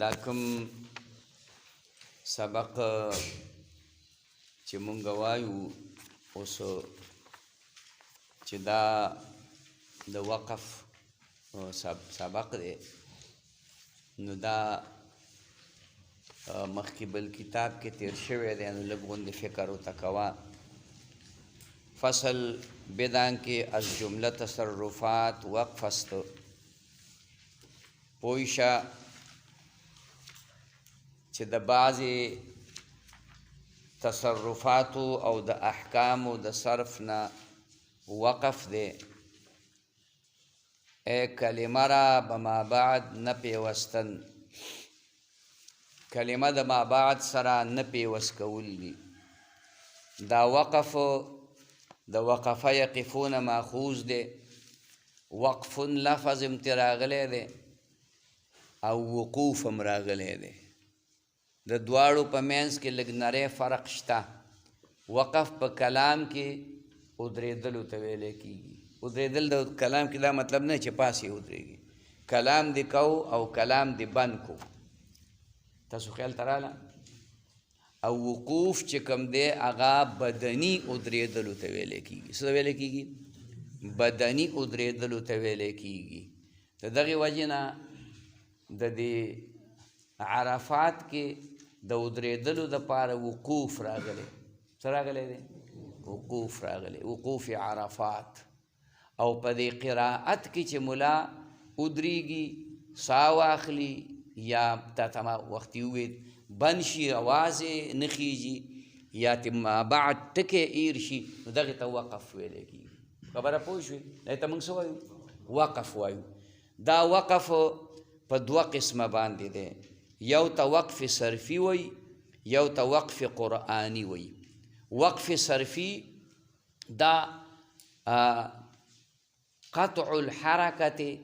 دا کوم سبق چې مونږ وایو اوس چې دا د وقف سبق دی نو دا مخکې بل کتاب کې تیر شوی دی نو لږ غوندې فکر ورته کوه. فصل بدان کې از جمله تصرفات وقف است پوه شه چې د بعضې تصرفاتو او د احکامو د صرف نه وقف دی کلمه را به ما بعد نه پیوستن، کلمه د ما بعد سره نه پیوست کول دي. دا وقف د وقفه یقفون ماخوذ دی، وقف لفظ هم ترې راغلی دی او وقوف هم راغلی دی. د دواړو په منځ کې لږ نری فرق شته. وقف په کلام کې ودرېدلو ته ویلی کېږي. ودرېدل د کلام کې دا مطلب نه چې پاسې ودرېږي، کلام دې کو او کلام دې بند کو. تاسو خیال ته راغله؟ او وقوف چې کوم دی هغه بدني ودرېدلو ته ویلی کېږي. څه ته ویلی کېږي؟ بدني ودرېدلو ته ویلی کېږي. د دغې وجې نه د دې عرفات کې د ودرېدلو دپاره وقوف راغلی. څه راغلی دی؟ وقوف راغلی، وقوف عرفات. او په دې قرائت کې چې ملا ودرېږي، سا واخلي یا تا ته ما وختي وویل بند شي، اواز یې نه خیږي یا ته ما بعد ټکی ایر شي، نو دغې ته وقف ویلی کېږي. خبره پوه شوې؟ دغې ته موږ څه وایو؟ وقف وایو. دا وقف په دوه قسمه باندې دی. یو ته وقف صرفي وی، یو ته وقف قرآني وی. وقف صرفي دا قطع الحركة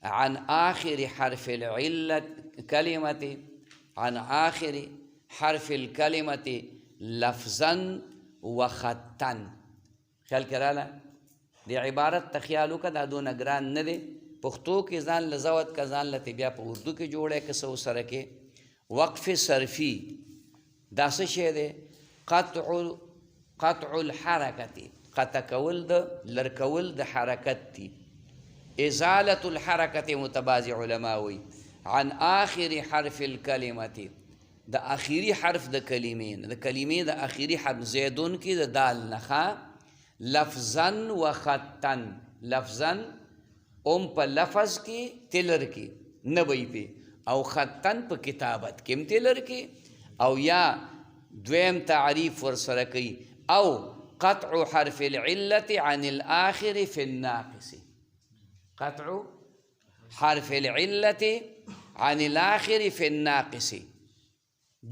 عن آخر حرف العلة كلمة، عن آخر حرف الكلمة لفظا وخطا. خیال کراله؟ دی عبارت ته خیال وکړه، دا دونه ګران نه دی. پښتو کې ځان له زود که ځان له بیا په اردو کې جوړی که څه ورسره کې. وقف صرفي دا څه شی دی؟ قطع الحرکت، قطع کول د لر کول د حرکت دی. ازالة الحرکت متبازی علما وی عن آخر حرف الکلمت، د آخري حرف د کلمې نه، د کلمې د آخري حرف زیدون کې د دال نخا لفظا و خطا. لفظا ام په لفظ کې تلر کې نه وی پې، او خطن په کتابت کې هم تلر کې، او یا دویم تعریف ورسره کوي او قطع حرف العلة عن الآخر في الناقص. قطع حرف العلة عن الآخر في الناقص.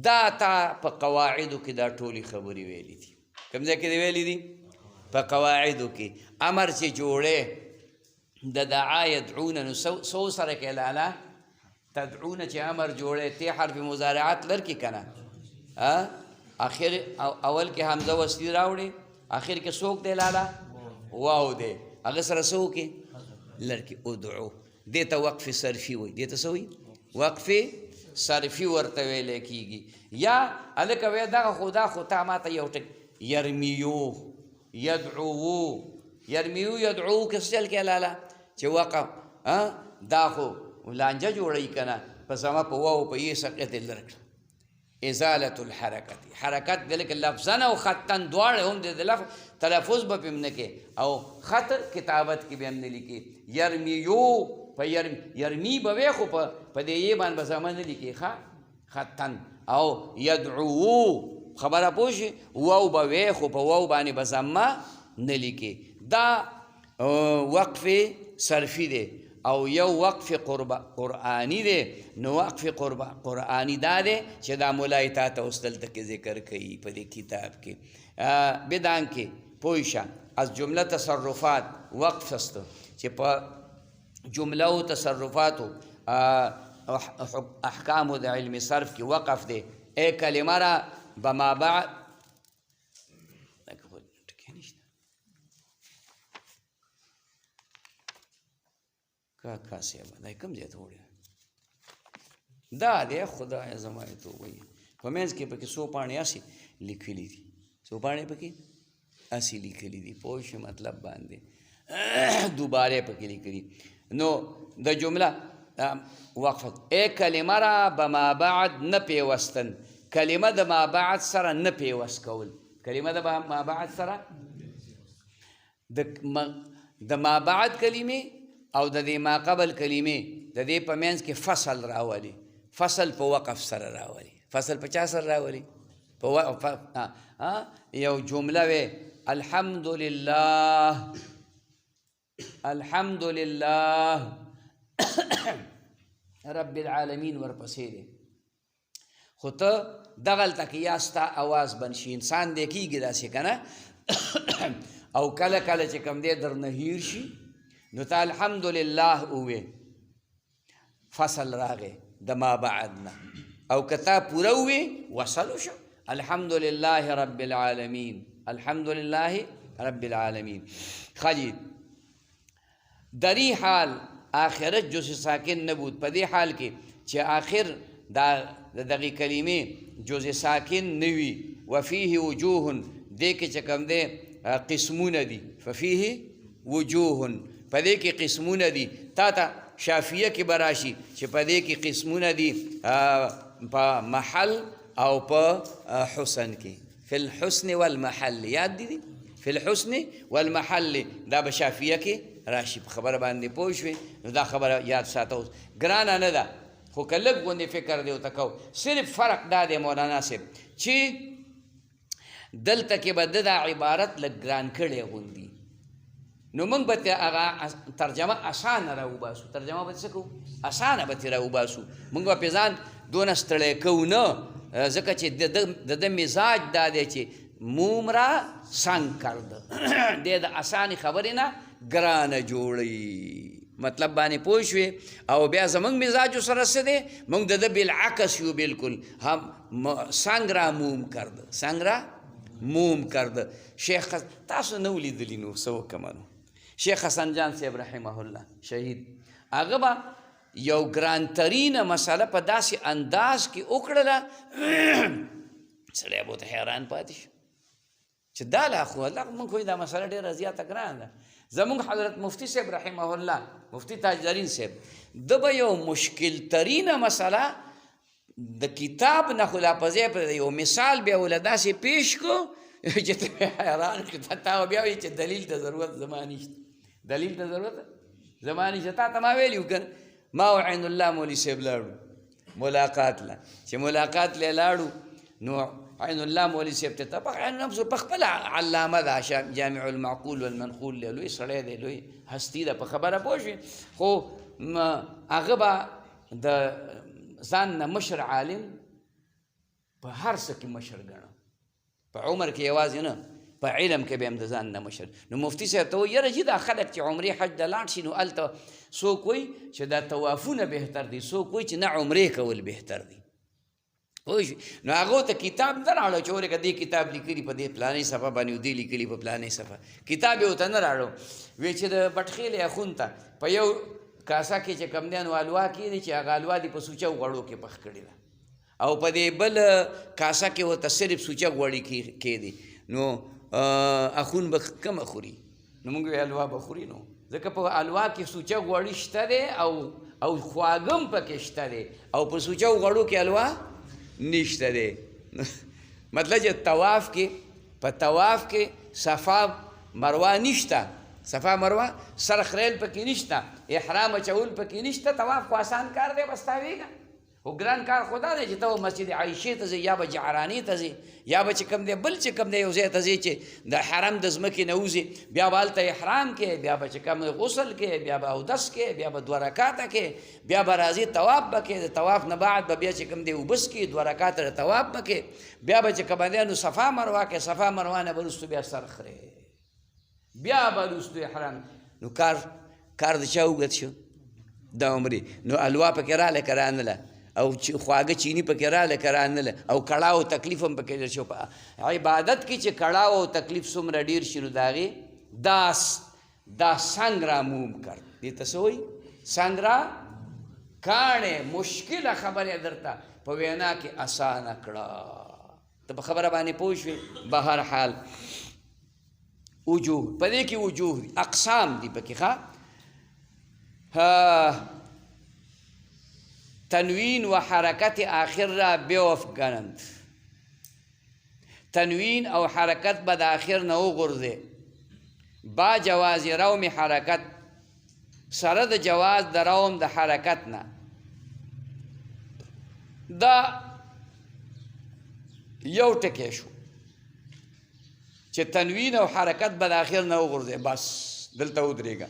دا تا په قواعدو کې دا ټولې خبرې ویلي دي. کوم ځای کې دی ویلي دي؟ په قواعدو کې. امر چې جوړې د دعا یدعون نو سو سره کې لاله تدعون چې امر جوړې تی حرف مضارعات لرکې که نه، اخر اول کې حمزه وصلي راوړې، اخر کې څوک دی لاله؟ واو دی، هغه سره څه وکړې؟ لرکې ادعو. دې ته وقف صرفي وایي. دې ته څه وایي؟ وقف صرفي ورته ویلی کېږي. یا هلکه وایه دغه خو دا خو تا ما ته یو ټک یرمیو یدعوو، یرمیو یدعوو که څه چل کې لاله چې وقف دا خو لانجه جوړوي که نه، په زما په واو په یې سقط یې لر کړه. ازالة الحرکت، حرکت دی لکه لفظن او خطن دواړه هم د لفظ تلفظ به پې هم نه کې، او خط کتابت کې به هم نه لیکې. یرمیو په یرمی به وی خو په دې یې باندې به زما نه لیکې ښه خطن. او یدعوو خبره پوه شي، واو به وی خو په واو باندې به زما نه لیکې. دا وقف صرفي دی. او یو وقف قرآني دی. نو وقف قرآني دا دی چې دا مولای تا ته اوس دلته کې ذکر کوي په دې کتاب کې. بدان کې پوه شه از جمله تصرفات وقف است چې په جمله و تصرفاتو احکامو د علم صرف کې وقف دی. ای کلمه را به ما بعد کا صاحب دا کوم ځای ته وړي دا دی خدای زما توبه په منځ کې پکې څو پاڼې هسې لیکلي دي څو پاڼې پکې هسې لیکلي دي پوه شو مطلب باندې دوباره پکې لیکلي نو د جمله وقفت ای کلمه را به ما بعد نه پیوستن کلمه د ما بعد سره نه پیوست کول کلمه د ما بعد سره د ما بعد کلمې او د دې ما قبل کلمې د دې په منځ کې فصل راولي فصل په وقف سره راولي فصل په چا سره راولي یو جمله وی الحمدلله الحمدلله رب العالمین ورپسې دی خو ته دغلته کې یا ستا اواز بند شي انسان دی کېږي داسې که نه او کله کله چې کوم دی درنه هیر شي نو ته الحمدلله ووې فصل راغی د ما بعد نه او که تا پوره ووې وصل شو الحمدلله رب العالمین الحمدلله رب العالمین خجی دری حال آخرت جز ساکن نبود په دې حال کې چې آخر دغه کلمې جز ساکن نوي وفيه وجوه دې کې چې کوم دی قسمونه دي ففيه وجوه په دې کې قسمونه دي تا ته شافیه کې به راشي چې په دې کې قسمونه دي په محل او په حسن کې فی الحسن والمحل یاد دي فی الحسن والمحل دا به شافیه کې راشي په خبره باندې پوه شوې نو دا خبره یاد ساته اوس ګرانه نه ده خو که لږ غوندې فکر دی ورته کوو صرف فرق دا دی مولانا صاحب چې دلته کې به د دا عبارت لږ ګران کړی غوندي نو موږ به هغه ترجمه اسانه راوباسو ترجمه به څه کوو اسانه به ترې راوباسو موږ به پې ځان دونه ستړی کوو نه ځکه چې د ده مزاج دا دی چې موم را سنگ کرده دی د اسانې خبرې نه ګرانه جوړوي مطلب باندې پوه شوې او بیا زموږ مزاج سره څه دی موږ د ده بالعکس یو بالکل هم سنگ را موم کرده سنگ را موم کرده شیخ تاسو نه ولیدلي نو څه وکړم نو شیخ حسن جان صاحب رحمه الله شهید هغه به یو ګرانترینه مسله په داسې انداز کې وکړله سړی به ورته حیران پاتې شو چې دا لا خو الله موږ خو دا مسله ډېره زیاته ګرانه ده زموږ حضرت مفتی صاحب رحمه الله مفتی تاجدارین صاحب ده به یو مشکل ترینه مسله د کتاب نه خو لا په ځای په یو مثال بیا ورله داسې پیش کو چې ته حیران کړې تا بیا وایي چې دلیل ته ضرورت زما نشته دلیل ته ضرورت زما نشته تا ته ما ویلي وو که ما او عین الله مولي صاحب لاړو ملاقات له چې ملاقات له لاړو نو عین الله مولي صاحب ته عین نفسه په خپل علامه ده جامع المعقول والمنقول دی لوی سړی دی لوی هستي ده په خبره پوه شوې خو هغه به د ځان نه مشر عالم په هر څه کې مشر ګڼه په عمر کې یوازې نه په علم کې به هم د ځان نه مشر نو مفتي صاحب ته وایي یاره جي دا خلک چې عمرې حج ته لاړ شي نو هلته څوک وایي چې دا طوافونه بهتر دي څوک وایي چې نه عمرې کول بهتر دي پوه شوې نو هغو ته کتاب نه راوړو چې ورې که دې کتاب لیکلي په دې پلانې صفحه باندې او دې لیکلي په پلانې صفحه کتاب یې ورته نه راوړو وایي چې د بټخېلې اخون ته په یو کاسه کې چې کوم دی نو الوا کېدي چې هغه الوا دې په سوچه غوړو کې پخ کړې ده او په دې بل کاسه کې ورته صرف سوچه غوړي کېدي نو اخون به کم خوري نو موږ وی الوا به خوري نو ځکه په الوا کې سوچه غوړي شته دی او خواږم پکې شته دی او په سوچه غوړو کې الوا نشته دی مطلب چې طواف کې په طواف کې صفا مروه نشته صفا مروه سر خریل پکې نشته احرام اچول پکې نشته طواف خو آسان کار دی بس تاویږه خو ګران کار خو دا دی چې ته مسجد عایشې ته ځې یا به جعراني ته ځې یا به چې کوم دی بل چې کوم دی یو ځای ته ځې چې د حرم د ځمکې نه وځې بیا به هلته احرام کې بیا به چې کوم غسل کې بیا به اودس کې بیا به 2 رکاته کې بیا به راځي طواف به کې د طواف نه بعد به بیا چې کوم دی اوبس کې 2 رکاته د طواف به کې بیا به چې کوم دی نو صفا مروه کې صفا مروه نه به وروستو بیا سر خرې بیا به وروستو احرام نو کار د چا اوږد شو د عمرې نو الوا پکې راله که رانله او خواږه چینی پکې راله که رانله او کړاو تکلیف هم پکې ډېر شو په عبادت کې چې کړاو او تکلیف څومره ډېر شي نو د هغې دا څنګ را موم کړ دې ته څه وایي څنګ را کاڼې مشکله خبره درته په وینا کې اسانه کړه. ته په خبره باندې پوه شوې. بهر حال وجوه په دې کې وجوه دي، اقسام دي پکې. تنوین و حرکت آخر را بیوفگنند. تنوین او حرکت به د آخر نه وغورځي با جواز روم حرکت سره د جواز د روم د حرکت نه. دا یو ټکی شو چې تنوین او حرکت به د آخر نه وغورځي، بس دلته ودرېږه.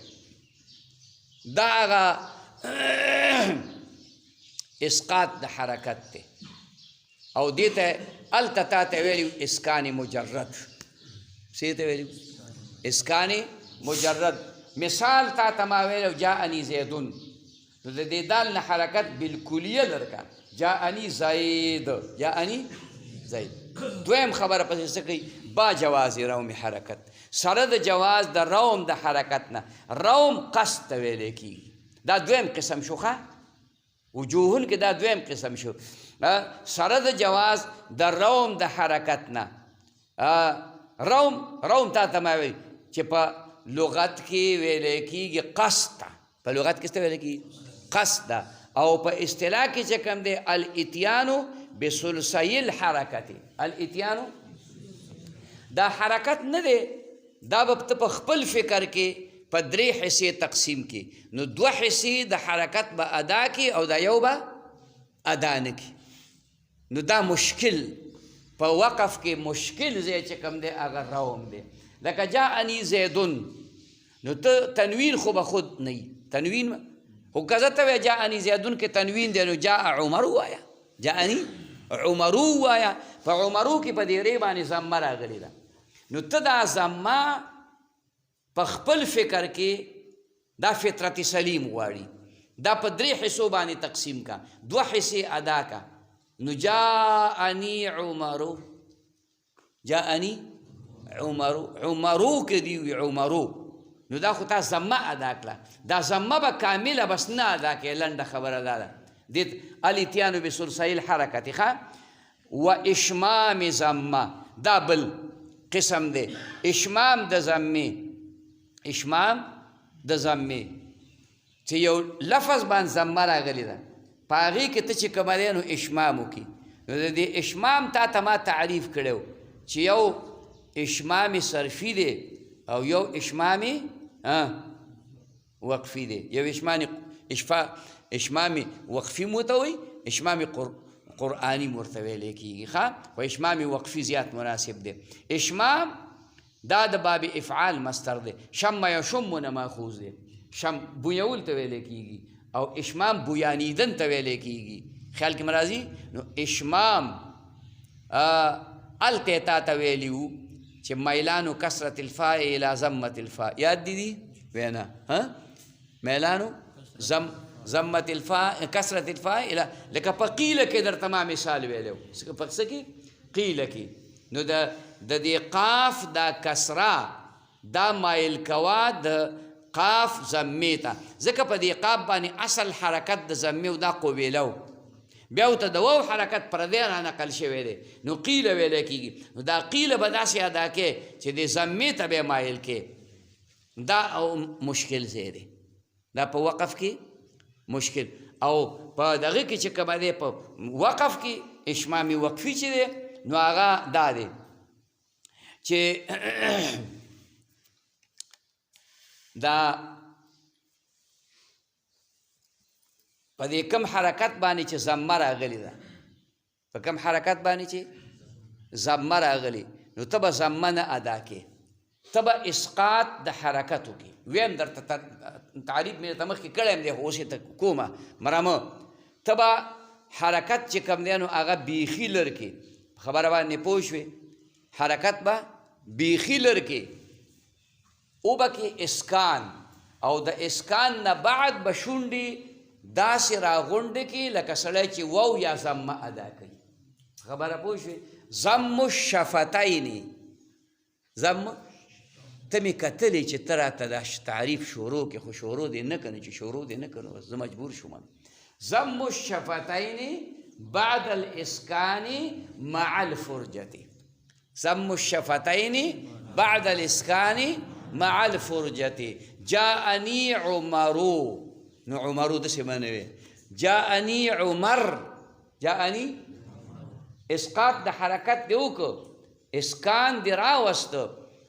دا هغه اسقاط د حرکت دی او دې ته هلته تا ته ویلي اسکان مجرد. څه ته ویلي؟ اسکان مجرد. مثال تا ته ما ویلو جاءني زیدون، نو د دې دال نه حرکت بالکلیه درکه جاءني زید، جاءني زید. دویم خبره پسې څه کوي؟ با جواز روم حرکت سره د جواز د روم د حرکت نه. روم قصد ته ویلی کېږي. دا دویم قسم شو. وجوهن کې دا دویم قسم شو. سره د جواز د روم د حرکت نه. روم تا ته ما وی چې په لغت کې ویلی کېږي قصد ته. په لغت کې څه ویلی کېږي؟ قصد ده. او په اصطلاح کې چې کوم دی الاتیانو بثلثی الحرکت. الاتیانو دا حرکت نه دی، دا به ته په خپل فکر کې په درې حصې تقسیم کی، نو دوه حصې د حرکت به ادا کی او دا یو به ادا نه کی. نو دا مشکل په وقف کې مشکل ځای چې کوم دی هغه روم دی. لکه جاءني زیدون، نو ته تنوین خو به خود نه وي. تنوین خو که زه ته وایې جاءني زیدون کې تنوین دی، نو جاء عمر ووایه، جاءني عمرو ووایه. په عمرو کې په دې ری باندې ضمه راغلې ده. نو ته دا ضمه په خپل فکر کې دا فطرت سلیم غواړي، دا په درې حصو باندې تقسیم کا، دوه حصې ادا کا. نو جاءني عمرو، جاءني عمرو، عمرو کې دی وي عمرو، نو دا خو تا ضمه ادا کړه. دا ضمه به کامله بس نه ادا کړې، لنډه خبره دا ده. دې الاتیانو بثلثی الحرکت و اشمام ضمه، دا بل قسم دی. اشمام د ضمې، اشمام د ضمې چې یو لفظ باندې ضمه راغلی ده، په هغې کې ته چې کومه دی نو اشمام وکړي. نو د دې اشمام تا ته ما تعریف کړی چې یو اشمام صرفي دی او یو اشمام وقفي دی. یو اشمام وقفي مو ته وایي، اشمام قرآني ورته ویلی کېږي خو اشمام وقفي زیات مناسب دی. اشمام دا د باب افعال مصدر دی، شم یشم نه ماخوذ دی. شم بویول ته ویلی کېږي او اشمام بویانیدن ته ویلی کېږي. خیال کې مرازي. نو اشمام هلته تا ته ویلي وو چې میلانو کثرت الفاء الی ضمت الفاء. یاد دي وینا؟ میلانو ضمت الفاء کثرت الفاء الی، لکه په قیله کې درته ما مثال ویلو. په څه کې؟ قیله کې. نو د دې قاف دا کسره دا مایل کوا د قاف ضمې ته، ځکه په دې قاف باندې اصل حرکت د ضمې او دا قویلو، بیا ورته د واو حرکت پردی را نقل شوی دی، نو قیله ویلی کېږي. نو دا قیله به داسې ادا کې چې د ضمې ته به مایل کې. دا او مشکل ځای دی، دا په وقف کې مشکل. او په دغه کې چې کومه دی په وقف کې اشمام وقفي چې دی نو هغه دا دی چې دا په دې کم حرکت باندې چې ضمه راغلې ده، په کم حرکت باندې چې ضمه راغلې، نو ته به ضمه نه ادا کې، ته به اسقاط د حرکت وکړې. ویم درته تعریف مې درته مخکې کړی یم دی، خو اوس یې ته کومه مرمه. ته به حرکت چې کوم دی نو هغه بیخي لر کې، خبره باندې پوه شوې، حرکت به بیخي لر کې او به کې اسکان، او د اسکان نه بعد به شونډې داسې راغونډې کې لکه سړی چې واو یا ضمه ادا کوي. خبره پوه شوې؟ ضم الشفتین، ضم ته مې کتلې چې ته راته دا تعریف شروع کې، خو شروع دې نه کنه، چې شروع دې نه کنه زه مجبور شوم. ضم الشفتين بعد الإسكان مع الفرجة. ضم الشفتين بعد الإسكان مع الفرجة. جاءني عمر. نو عمر دسي منوي جاءني عمر. جاءني اسقاط د حرکت دی وکړو، اسکان دی راوسته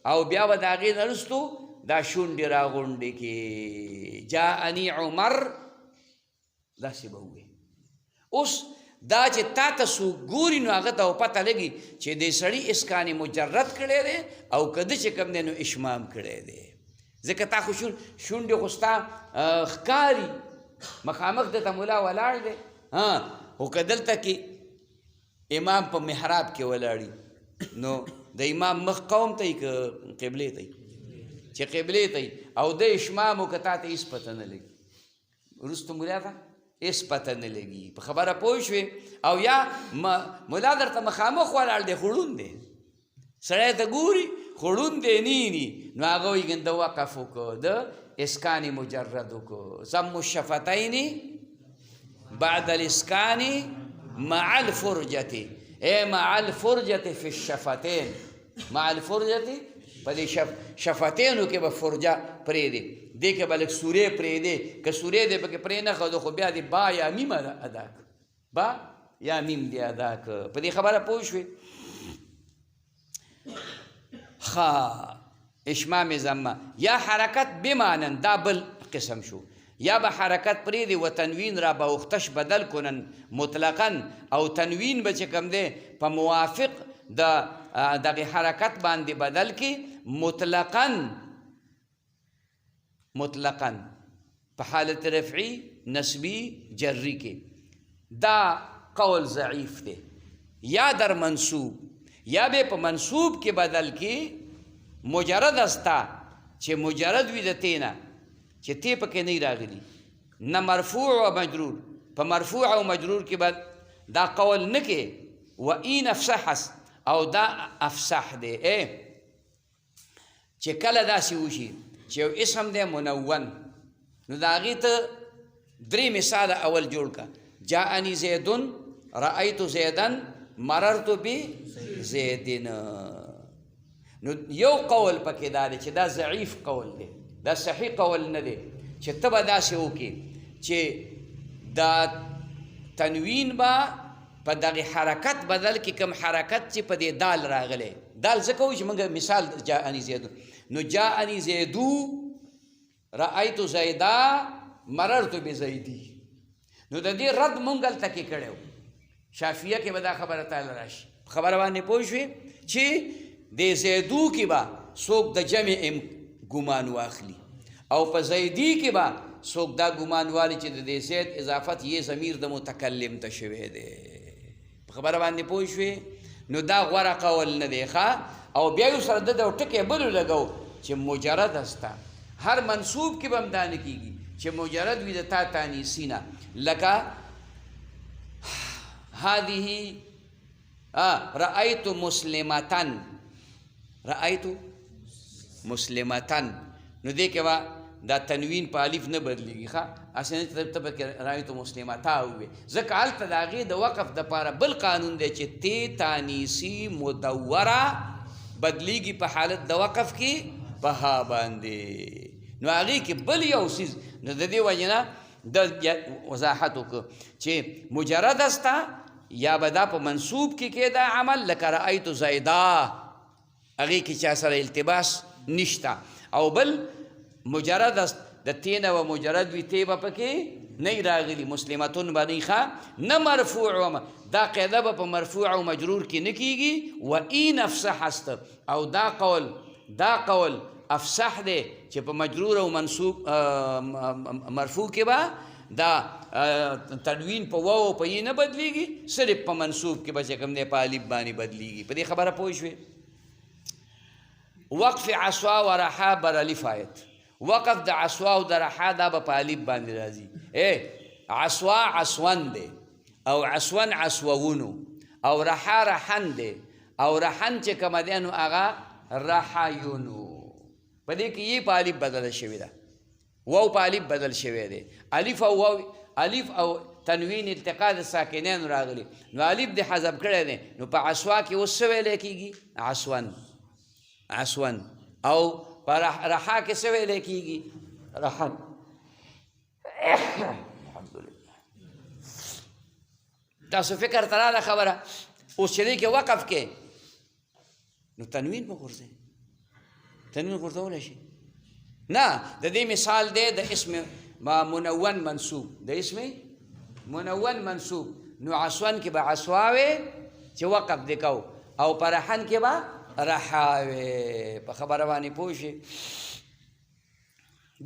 او بیا به د هغې نه وروستو دا شونډې راغونډې کې جاءني عمر داسې به ووایي. اوس دا چې تا ته څوک ګوري نو هغه ته پته لګي چې دې سړي اسکان مجرد کړی دی او که ده چې کوم دی نو اشمام کړی دی. ځکه تا خو شونډې خو ستا ښکاري، مخامخ دته ملا ولاړ دی، خو که دلته کې امام په محراب کې ولاړي نو د امام مخ قوم ته یي که قبلې ته یي؟ چې قبلې ته یي او د اشمام و که تا ته هېڅ پته نه لګي، وروستو ملا ته هېڅ پته نه لګي. په خبره پوه شوې؟ او یا ملا درته مخامخ ولاړ دی خو ړوند دی، سړی ته ګوري خو ړوند دی نیني، نو هغه وایي ګنده وقف وکړو، د اسکان مجرد وکړو. ضم الشفتین بعد الاسکان مع الفرجة، اے مع الفرجة فی الشفتین، مع الفرجة په دې شفتینو کې به فرجه پرېږدي، دې کې به لږ سورې پرېږدي، که سورې دې پکې پرې نه ښودو خو بیا دې با یا میم ادا کړه، با یا میم دې ادا کړه. په دې خبره پوه شوې؟ ښه اشمام ضمه یا حرکت بمانن دا بل قسم شو، یا به حرکت پرېږدي و تنوین را به اختش بدل کنن مطلقا، او تنوین به چې کوم دی په موافق د دغه حرکت باندې بدل کی مطلقا په حالت رفعی نسبی جری کې. دا قول ضعیف دی. یا در منصوب یا به په منصوب کې بدل کی مجرد استا چې مجرد وي د تینا چې تی پکې نه راغلی، نه مرفوع او مجرور. په مرفوع او مجرور کې بعد دا قول نه کې و این افصح او دا افصح دی. چې کله داسې وشي چې یو اسم دی منون، نو د هغې ته درې مثاله اول جوړ کړه. جاءني زیدن، رأیت زیدن، مررت بزیدن. نو یو قول پکې دا دی چې دا ضعیف قول دی، دا صحیح قول نه دی چې ته به داسې وکړې چې دا تنوین به په دغه حرکت بدل کې کوم حرکت چې په دې دال راغلی، دال ځکه وایي چې موږ مثال جاءني زیدو، نو جاءني زیدو، رأیت زیدا، مررت بزیدی. نو د دې رد مونږ هلته کې کړی و. شافیه کې به دا خبره تعالی راشي. خبره باندې پوه شوې چې د زیدو کې به څوک د جمع ګمان واخلي او په زیدی کې به څوک دا ګمان والی چې د دې زید اضافت یې ضمیر د متکلم ته شوی دی. په خبره باندې پوه شوې؟ نو دا غوره قول نه دی ښه. او بیا یو سره د ټکی بلو لګو چې مجرد استا، هر منصوب کې به هم دا نه کېږي چې مجرد وي د تا تانیثي نه، لکه هذه رأیت مسلمتن، رأیت مسلمتن، نو دې کې به دا تنوین په الف نه بدلېږي ښه، اسانه ته پکې رأیت مسلمتا ووایې، ځکه هلته د هغې د وقف دپاره بل قانون دی چې تی تانیثي مدوره بدلیږي په حالت د وقف کې په ها باندې، نو هغې کې بل یو څیز. نو د دې وجې نه د وضاحت وکړو چې مجرد استه یا به دا په منصوب کې کېده عمل، لکه رأیت زیدا، هغې کې چا سره التباس نشته. او بل مجرد است د تینه و مجرد وي تی به پکې نه راغلي، مسلمتون به نه ښه، نه مرفوع. دا قاعده به په مرفوع او مجرور کې نه کېږي. و این افصح است، او دا قول افصح دی چې په مجرور او منصوب مرفوع کې به دا تنوین په واو او په یې نه بدلیږي، صرف په منصوب کې به چې کوم دی په الف باندې بدلیږي. په دې خبره پوه شوې؟ وقف عصوا و رحا بر الف آیت. وقف د عصوا او د رحا دا به په الف باندې راځي. عصوا عصون دی او عصون عصوونو، او رحا رحن دی او رحن چې کومه دی نو هغه رحایونو. په دې کې یې په الف بدله شوې ده، واو په الف بدل شوی دی. الف او تنوین التقاء د ساکنین راغلی نو الف د حذف کړی دی نو په عصوا کې اوس څه ویلی کېږي عصون او په رحا کې څه ویلی کېږي رحن الحمدلله تاسو فکر ته راغله خبره اوس چې دی کې وقف کې نو تنوین به غورځوي تنوین غورځولی شي نه د دې مثال دی د اسم منون منصوب د اسم منون منصوب نو عصون کې به عصواوي چې وقف دی کو او په رحن کې به رحاوي په خبره باندې پوه شي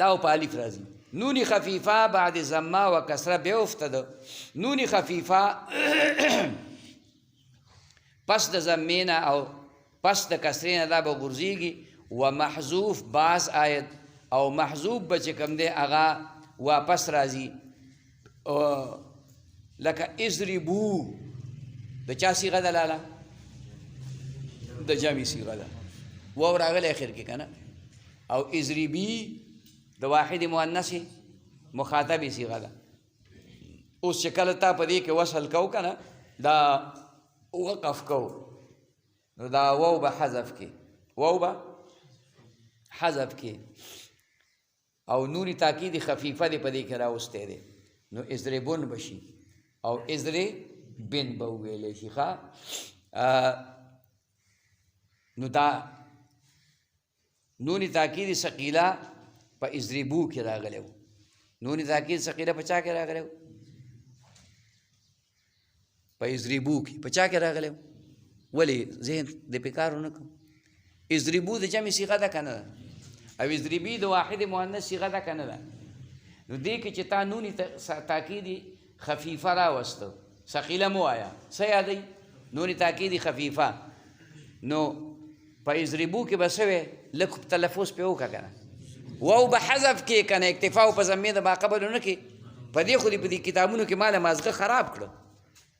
دا په الف راځي نون خفیفه بعد ضمه و کسره بیا افتاده نون خفیفه پس د ضمې نه او پس د کسرې نه دا به غورځېږي و محذوف باز آیت او محذوف به چې کوم دی هغه واپس راځي لکه اضربو د چا صیغه ده لاله د جمع صیغه ده واو راغلی اخر کې که نه او اضربي د واحد مؤنث مخاطب صیغه ده اوس چې کله تا په دې کې وصل کو که نه دا وقف کو نو دا واو به حذف کې او نون تاکید خفیفه دی په دې کې راوستی دی نو اضربون بشي او اضربن به وویلی شي نو دا نون تاکید ثقیله په اضربو کې راغلی و نون تاکید ثقیله په چا کې راغلی و په اضربو کې په چا کې راغلی و ولې ذهن د پکار ونه کوم اضربو د جمع صیغه ده که نه ده او اضربي د واحد مؤنث صیغه ده که نه ده نو دې کې چې تا نون تاکید خفیفه راوسته ثقیله مو وایه څه یادوي نون تاکید خفیفه نو په اضربو کې به څه وی لږ تلفظ پې وکړه که نه واو به حذف کې که نه اکتفا او په ضمې د باقبل ونه کې په دې خو دې په دې کتابونو کې ماله مازغه خراب کړه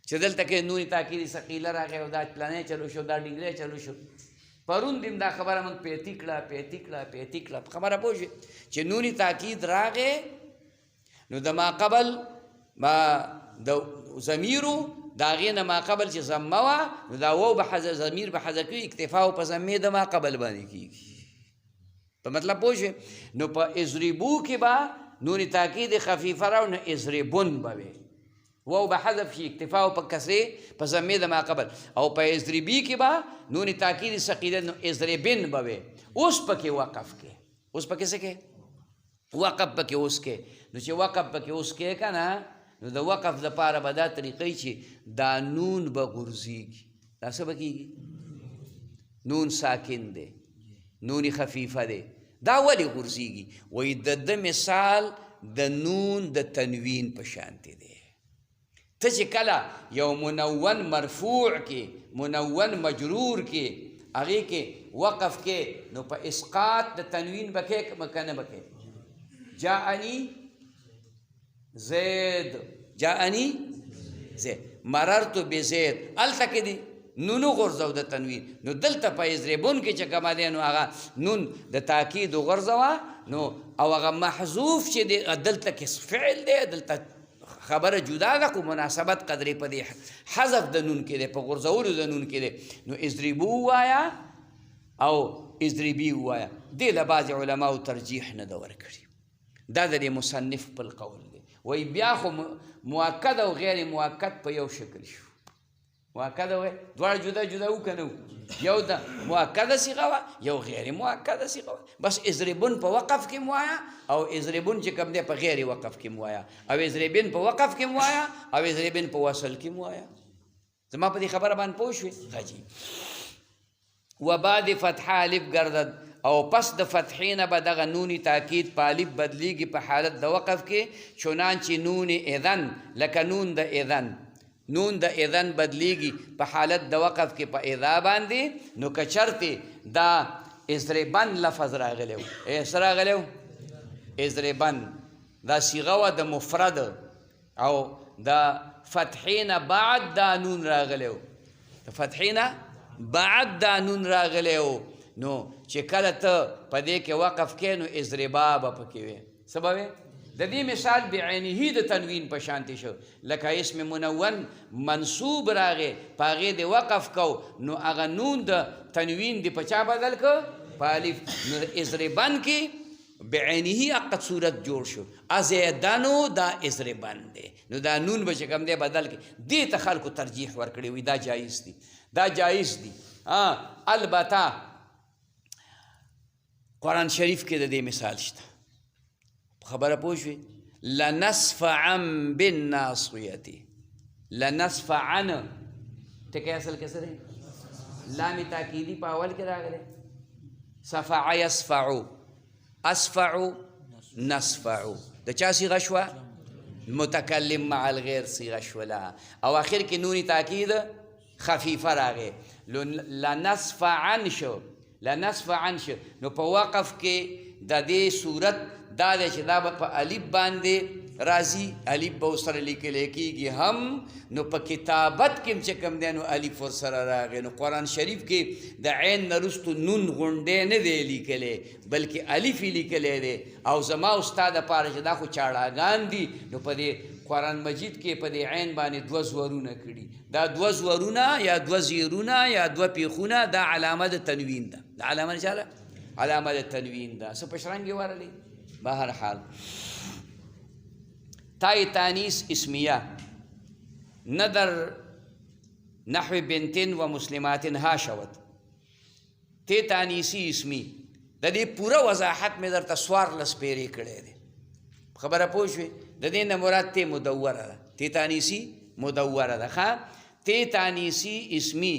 چې دلته کې نون تاکید ثقیله راغی او دا پلانی چلو شو دا ډنګری چلو شو پرون دیم دا خبره موږ پیتی کړه خبره پوه شوې چې نون تاکید راغی نو د ما قبل ما د ضمیرو د هغې نه ما قبل چې ضمه وه نو دا واو به ضمیر به حذف کوي اکتفا او په ضمې د ما قبل باندې کېږي په مطلب پوه شوې نو په اضربو کې به نون تاکید خفیفه راو نو اضربون به وي واو به حذف شي اکتفا او په کسرې په ضمې د ما قبل او په اضربي کې به نون تاکید ثقیله نو اضربن به وي اوس پکې وقف کې اوس پکې څه کې وقف پکې اوس کې نو چې وقف پکې اوس کې که نه نو د وقف دپاره به دا طریقې چې دا نون به غورځېږي دا څه به کېږي نون ساکن دی نون خفیفه دی دا ولې غورځېږي وایي د ده مثال د نون د تنوین په شانتې دی ته چې کله یو منون مرفوع کې منون مجرور کې هغې کې وقف کې نو په اسقاط د تنوین به کې که نه به کې جاءني زید مررت بزید هلته کې دی نونو غورځو د تنوین نو دلته په اضربون کې چې کومه دی نو هغه نون د تاکید غورځوه نو او هغه محذوف چې دی دلته کې فعل دی دلته خبره جدا ده خو مناسبت قدرې په دې حذف د نون کې دی په غورځولو د نون کې دی نو اضربو ووایه او اضربي ووایه دې له بعضې علماو ترجیح نه ده ورکړي دا د دې مصنف په القول دی وایي بیا خو مؤکد او غیر مؤکد په یو شکل شو مؤکده وای دواړه جدا جدا و که نه و یو د مؤکده صیغه وه یو غیر مؤکده صیغه وه بس اضربون په وقف کې مو وایه او اضربون چې کوم دی په غیر وقف کې مو وایه او اضربن په وقف کې مو وایه او اضربن په وصل کې مو وایه زما په دې خبره باندې پوه شوې عجیب و بعد فتحه الف گردد او پس د فتحې نه به دغه نون تاکید په الف بدلیږي په حالت د وقف کې چنانچې نون اذن لکه نون د اذن نون د اذن بدلیږي په حالت د وقف کې په اذا باندې نو که چرتې دا اضربن لفظ راغلی و څه راغلی و اضربن دا صیغه وه د مفرد او د فتحې نه بعد دا نون راغلی و د فتحې نه بعد دا نون راغلی و نو چې کله ته په دې کې وقف کې نو اضربا به پکې وې څه به وې د دې مثال بعینه د تنوین په شانتي شو لکه اسم منون منصوب راغی په هغې د وقف کو نو هغه نون د تنوین د په چا بدل کو په الف نو اضربن کې بعینه حقت صورت جوړ شو ازیدنو دا اضربن دی نو دا نون به چې کوم دی بدل کې دې ته خلکو ترجیح ورکړی وي دا جایز دي دا جایز دي البته قرآن شریف کې د دې مثال شته خبره پوه شوې لنصفعا بالناصیة لنصفعا ټکی اصل کې څه دی لام تاکیدي په اول کې راغلی صفع یصفعو اسفعو نصفعو د چا صیغه شوه متکلم مع الغیر صیغه شوله او آخر کې نونی تاکید خفیفه راغی لنصفعا شو لنصفعا شو نو په وقف کې د دې صورت دا دی چې دا به په الف باندې راځي الف به ورسره لیکلی کېږي هم نو په کتابت کې چې کوم دی نو الف ورسره راغی نو قرآن شریف کې د عین نه وروستو نون غونډی نه دی لیکلی بلکې الف یې لیکلی دی او زما ستا دپاره چې دا خو چاړاګان دي نو په دې قرآن مجید کې په دې عین باندې دوه زورونه کړي دا دوه زورونه یا دوه زیرونه یا دوه پیښونه دا علامه د تنوین ده دا علامه د چا ده علامه د تنوین ده څه په شرنګ یې ورلی بهر حال تای تانیس اسمیه ندر نحو بنتن و مسلماتن ها شود تی تانیسی اسمی د دې پوره وضاحت مې درته څوارلس پیرې کړی دی خبره پوه شوې د دې نه مراد تی مدوره ده تی تانیسی مدوره ده ښه تی تانیسی اسمی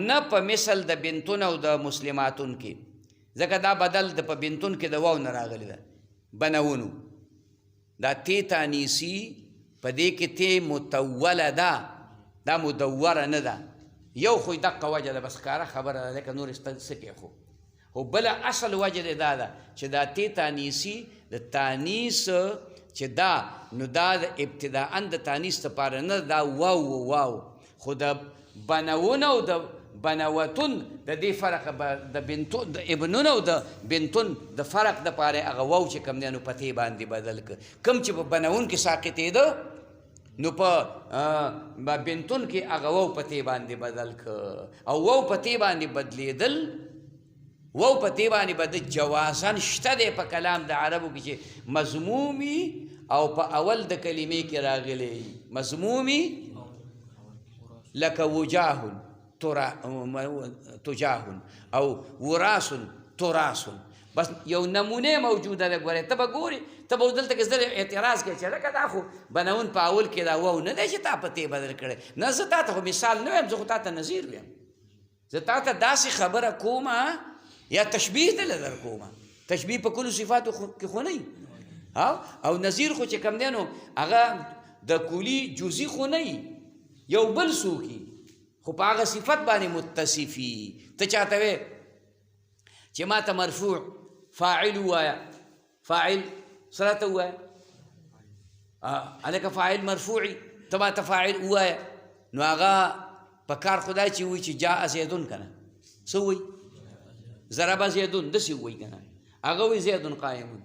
نه په مثل د بنتون او د مسلماتون کې ځکه دا بدل د په بنتون کې د واو نه راغلی ده بنونو دا تی تانیسی په دې کې تی متوله ده دا مدوره نه ده یو خو دقه وجه ده بس ښکاره خبره ده لکه نور څه کې خو بله اصل وجه دی دا ده چې دا تی تانیسی د تانیس چې دا نو دا د ابتداءً د تانیس دپاره نه دا واو خو د بنون او د بنوتون د دې فرق د بنتون د ابنون او د بنتون د فرق دپاره هغه واو چې کوم دی نو په تی باندې بدل کړه کوم چې په بنون کې ساقطېده نو په بنتون کې هغه واو په تی باندې بدل کړه او واو په تی باندې بدلېدل واو په تی باندې بدل جوازن شته دی په کلام د عربو کې چې مضمومي او په اول د کلمې کې راغلی مضمومي لکه وجاه تجاه او وراس تراس بس یو نمونه موجوده ده ګورې ته به ګورې ته به دلته کې زه اعتراض کوې چې لکه دا خو بنون په اول کې دا واو نه دی چې تا په تی بدل کړی نه زه تا ته خو مثال نه ویم زه خو تا ته نظیر ویم زه تا ته داسې خبره کومه یا تشبیه دله در کومه تشبیه په کلو صفاتو کې خو نه او نظیر خو چې کم دی نو هغه د کلي جزي خو نه یو بل څوکي خو په هغه صفت باندې متصفي ته چاته وې چې ما ته مرفوع فاعل ووایه فاعل سره ته ووایه هلکه فاعل مرفوعي ته ما ته فاعل ووایه نو هغه په کار خدای چې وایي چې جاء زیدون که نه څه وایي ضرب زیدون داسې وایي که نه هغه وایي زیدون قایمون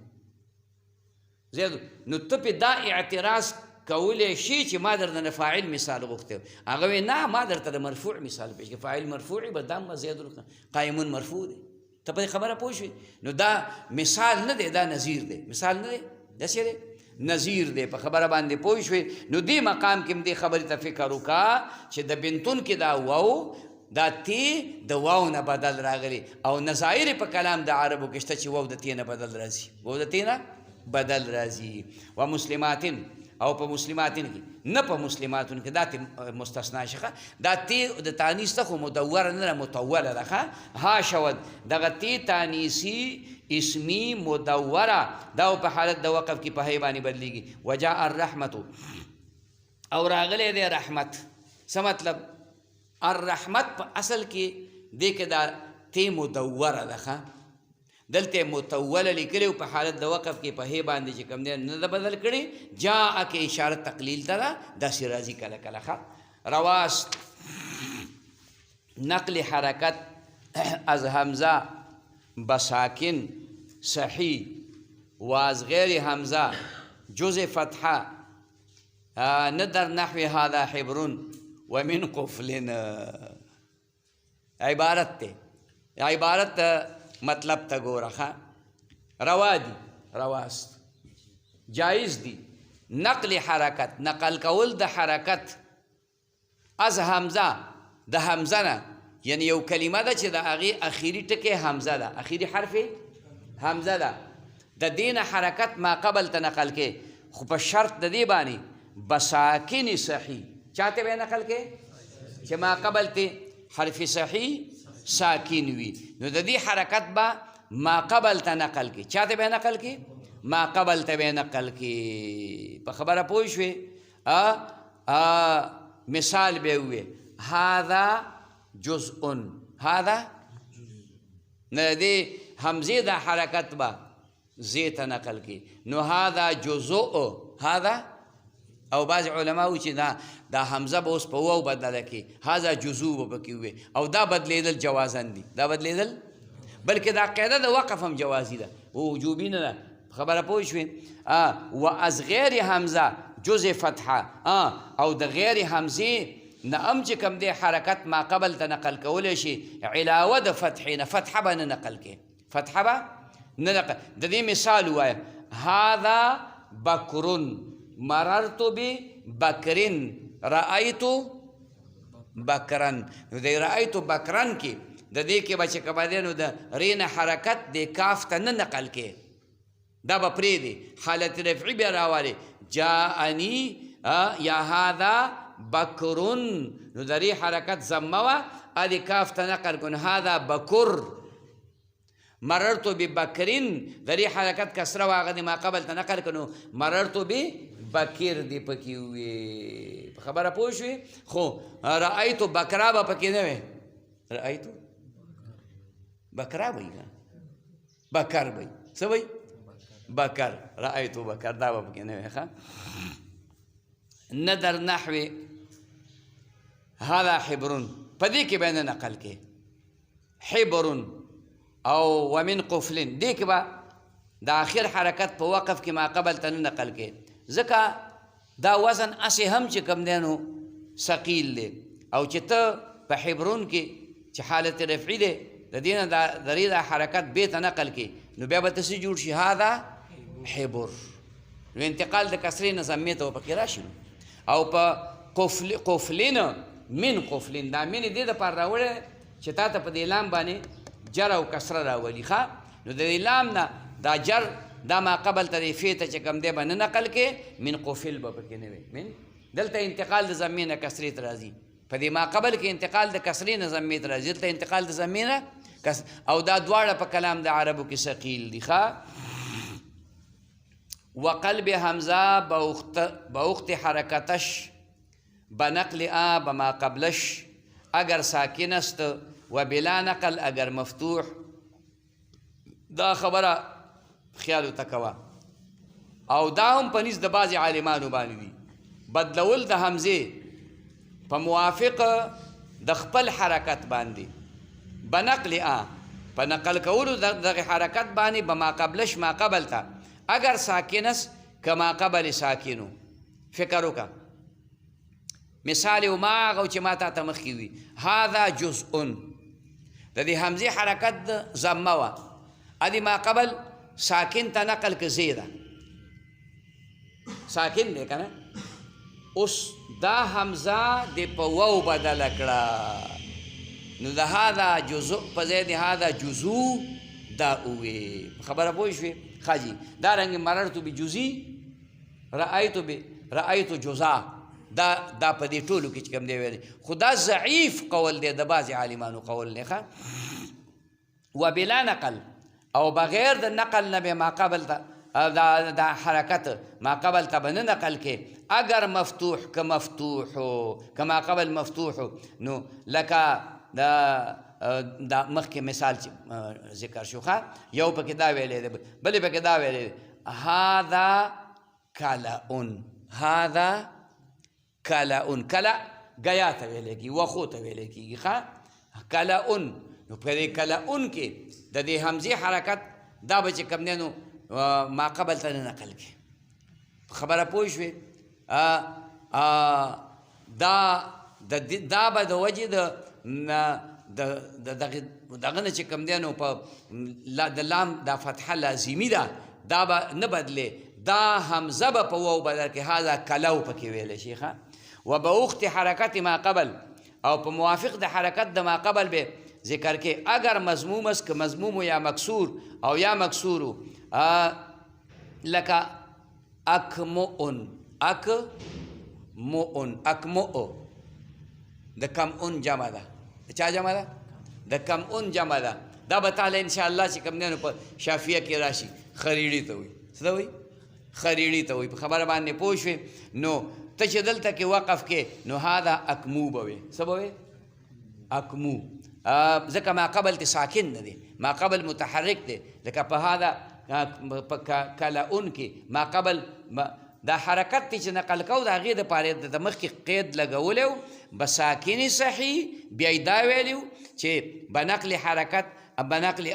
زیدون نو ته پې دا اعتراض کولی شي چې ما درته د فاعل مثال غوښتی هغه وایي نه ما درته د مرفوع مثال پیش کړي فاعل مرفوع به دا زیدون قایمون مرفوع دی ته په خبره پوه شوې نو دا مثال نه دی دا نظیر دی مثال نه دی داسې دی نظیر دی په خبره باندې پوه شوې نو دې مقام کې هم دې خبرې ته فکر وکړه چې د بنتون کې دا واو دا تی د واو نه بدل راغلی او نظایر په کلام د عربو کې شته چې واو د تی نه بدل راځي واو د تی نه بدل راځي و مسلماتن او په مسلماتن کې نه په مسلماتن کې دا تی مستثنا شخه دا تی د تانیس ته خو مدوره نه مطوله ده ها شود دغه تی تانیسی اسمی مدوره دا په حالت د وقف کې په هی باندې بدلیږي وجاء الرحمت او راغلی دی رحمت څه مطلب الرحمت په اصل کې دې کې دا تی مدوره ده دلته متوله لیکلی په حالت د وقف کې په هی باندې چې کوم دی نه ده بدل کړي جاء کې اشاره تقلیل ته ده داسې راځي کله کله رواس نقل حرکت از حمزه بساکن صحیح واصغر حمزه جزء فتحه ندر نحو هذا حبر ومن قفل عبارت ته عبارت مطلب ته ګوره روا دي رواست جایز دي نقل حرکت نقل کول د حرکت از حمزه د حمزه نه یعنی یو کلمه ده چې د هغې اخیري ټکی حمزه ده اخیري حرف حمزه ده د دې نه حرکت ما قبل ته نقل کې خو په شرط د دې باندې بساکن صحیح چاته به نقل کې چې ما قبل ته حرف صحیح ساکن وي نو د دې حرکت به ما قبل ته نقل کې چاته به نقل کې ما قبل ته به نقل کې په خبره پوه شوې مثال به وي هذا جزء هذا نه دې حمزه د حرکت به زی ته نقل کې نو هذا جزء هذا او بعض علما وایي چې دا حمزه به اوس په واو بدله کې هذا جزء به پکې وي او دا بدلیدل جوازن دي دا بدلیدل بلکې دا قاعده د وقف هم جوازي ده وجوبي نه ده خبره پوه شوې و از غیر حمزه جزء فتحه او د غیر حمزه نه هم چې کوم دی حرکت ما قبل ته نقل کولی شي علاوه د فتحې نه فتحه به نه نقل کې فتحه به نه نقل د دې مثال ووایه هذا بکر مررت ببکر رأیت بکرن نو د رأیت بکرن کې د دې کې به چې کومه دی نو د ری نه حرکت د کاف ته نه نقل کې دا به پرېږدي حالت رفعي بیا راوالې جاءني یا هذا بکرون نو د ری حرکت ضمه وه ادې کاف ته نقل کن هذا بکر مررت ببکرین د ری حرکت کسره وه هغه د ما قبل ته نقل کړو مررت ببکر دې پکې ووې په خبره پوه شوې خو رأیتو بکرا به پکې نه وې رأیتو بکرا به یې بکر به څه به بکر رأیتو بکر دا به پکې نه وې ندر نحو هذا حبر په دې کې به نه نقل کې حبر او ومن قفل دې کې به د آخر حرکت په وقف کې ما قبل ته نه نقل کې ځکه دا وزن اسې هم چې کوم دی نو ثقیل دی او چې ته په حبرون کې چې حالت رفعي دی د دې نه د دې دا حرکت بې ته نقل کې نو بیا به ته څه جوړ شي هذا حبر نو انتقال د کسرې نه ضمې ته پکې راشي او په قفلین من قفلین دا من دې دپاره راوړی چې تا ته په دې لام باندې جر او کسره راولي ښه نو د دې لام نه دا جر دا ما قبل ته دې فې ته چې کوم دی به نه نقل کې من قفل به پکې نه وي من دلته انتقال د ضمې نه کسرې ته راځي په دې ما قبل کې انتقال د کسرې نه ضمې ته راځي دلته انتقال د ضمې نه او دا دواړه په کلام د عربو کې ثقیل دي ښه وقلب حمزه بوقت حرکتش بنقل بما قبلش اگر ساکن است و بلا نقل اگر مفتوح دا خبره خیال تکوا او دا هم په نس د بعضې عالمانو باندې دي بدلول د حمزې په موافق د خپل حرکت باندې بنقل په نقل کولو دغه حرکت باندې بما قبلش ما قبل ته اگر ساکنس کما قبل ساکنو فکر وکړه مثال یو ما هغه چې ما تا ته مخکې وي هذا جزء د دې حمزې حرکت ضمه وه ادې ما قبل ساکن ته نقل که زیده ساکن دی که نه اوس دا حمزه د په واو بدله کړه نو د هذا جزء په ځای د هذا جزو دا ووې خبره پوه شوې ښه جي دارنګې مررت بجزي رأیت جزا دا په دې ټولو کې چې کوم دی ویلی خو دا ضعیف قول دی د بعضې عالمانو قول دی ښه و بلا نقل او بغیر د نقل نه به ما قبل ته دا حرکت ما قبل ته به نه نقل کې اگر مفتوح که مفتوحو که ما قبل مفتوحو نو لکه دا مخکې مثال چې ذکر شو ښه یو پکې دا ویلی دی بلې پکې دا ویلی دی هذا کلأن هذا کلأن کله ګیا ته ویلی کېږي وښو ته ویلی کېږي ښه کلأن نو په دې کلأن کې د دې حمزې حرکت دا به چې کوم دی نو ما قبل ته نه نقل کې خبره پوه شوې دا به د وجې دغه نه چې کوم دی نو په د لام دا فتحه لازمي ده دا به نه بدلې دا حمزه به په واو بدل کې هذا کلو پکې ویلی شي ښه و به اخت حرکت ما قبل او په موافق د حرکت د ما قبل به ذکر کې اگر مضموم است که مضموم یا مکسور او یا مکسورو لکه اکمؤن اکمؤ د کمؤن جمع ده د چا جمع ده د کمؤن جمع ده دا به تعالی انشاءالله چې کوم دی نو په شافیه کې راشي خریړي ته وایي څه ته وایي خریړي ته وایي په خبره باندې پوه شوې نو ته چې دلته کې وقف کې نو هذا اکمو به وي څه به وي اکمو ځکه ما قبل ته ساکن نه دی ما قبل متحرک دی لکه په هذا کلؤن کې ما قبل دا حرکت تی چې نقل کو د هغې دپاره د مخکې قید لګولی و به ساکنې صحیح بیا یې دا ویلي و چې بنقل حرکت بنقل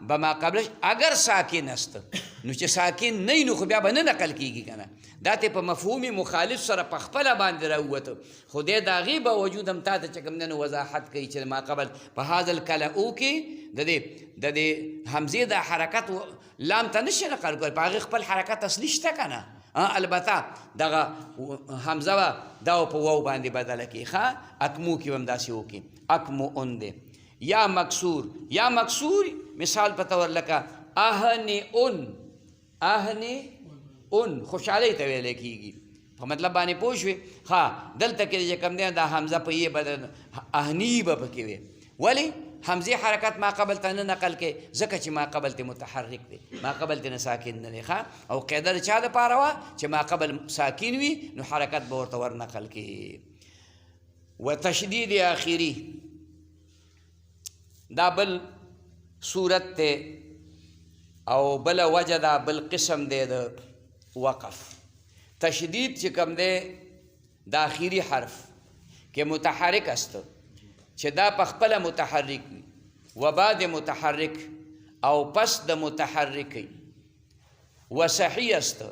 به ما قبلش اگر ساکن است نو چې ساکن نه نو خو بیا به نه نقل کېږي که نه دا ته په مفهوم مخالف سره په خپله باندې راووته خو دی د هغې باوجود هم تا ته چې کوم دی نو وضاحت کوي چې ما قبل په هذا الکلؤ کې د دې حمزې د حرکت لام ته نشي نقل کولی په هغې خپل حرکت اصلي شته که نه البته دغه حمزه به دا په واو باندې بدله کړي ښه اکمو کې به هم داسې وکړي اکمؤن دی یا مکسور مثال په طور لکه اهنئن خوشحالۍ ته ویلی کېږي په مطلب باندې پوه شوې ښه دلته کې چې کوم دی دا حمزه په یې بدل اهني به پکې وي ولې حمزې حرکت ما قبل ته نه نقل کې ځکه چې ما قبل ته متحرک دی ما قبل ته نه ساکن نه دی ښه او قاعده د چا دپاره وه چې ما قبل ساکن وي نو حرکت به ورته ور نقل کې و تشدید آخري دا بل صورت دی او بل وجه دا بل قسم دی د وقف تشدید چې کوم دی د آخري حرف کې متحرک است چې دا په خپله متحرک وي و بعد متحرک او پس د متحرک و صحیح است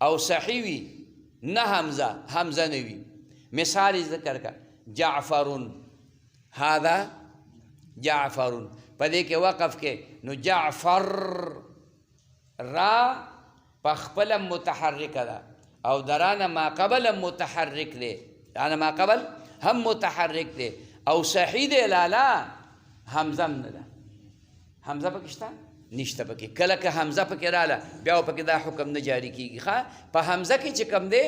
او صحیح وي نه حمزه نه وي مثال ذکر کا جعفرون هذا جعفرون په دې کې وقف کې نو جعفر را په خپله متحرکه ده او درانه ما قبل متحرک دی درانه ما قبل هم متحرک دی او صحیح دی لالا حمزه هم نه ده حمزه پکې شته نشته پکې کله که حمزه پکې راله بیا پکې دا حکم نه جاری کېږي ښه په حمزه کې چې کوم دی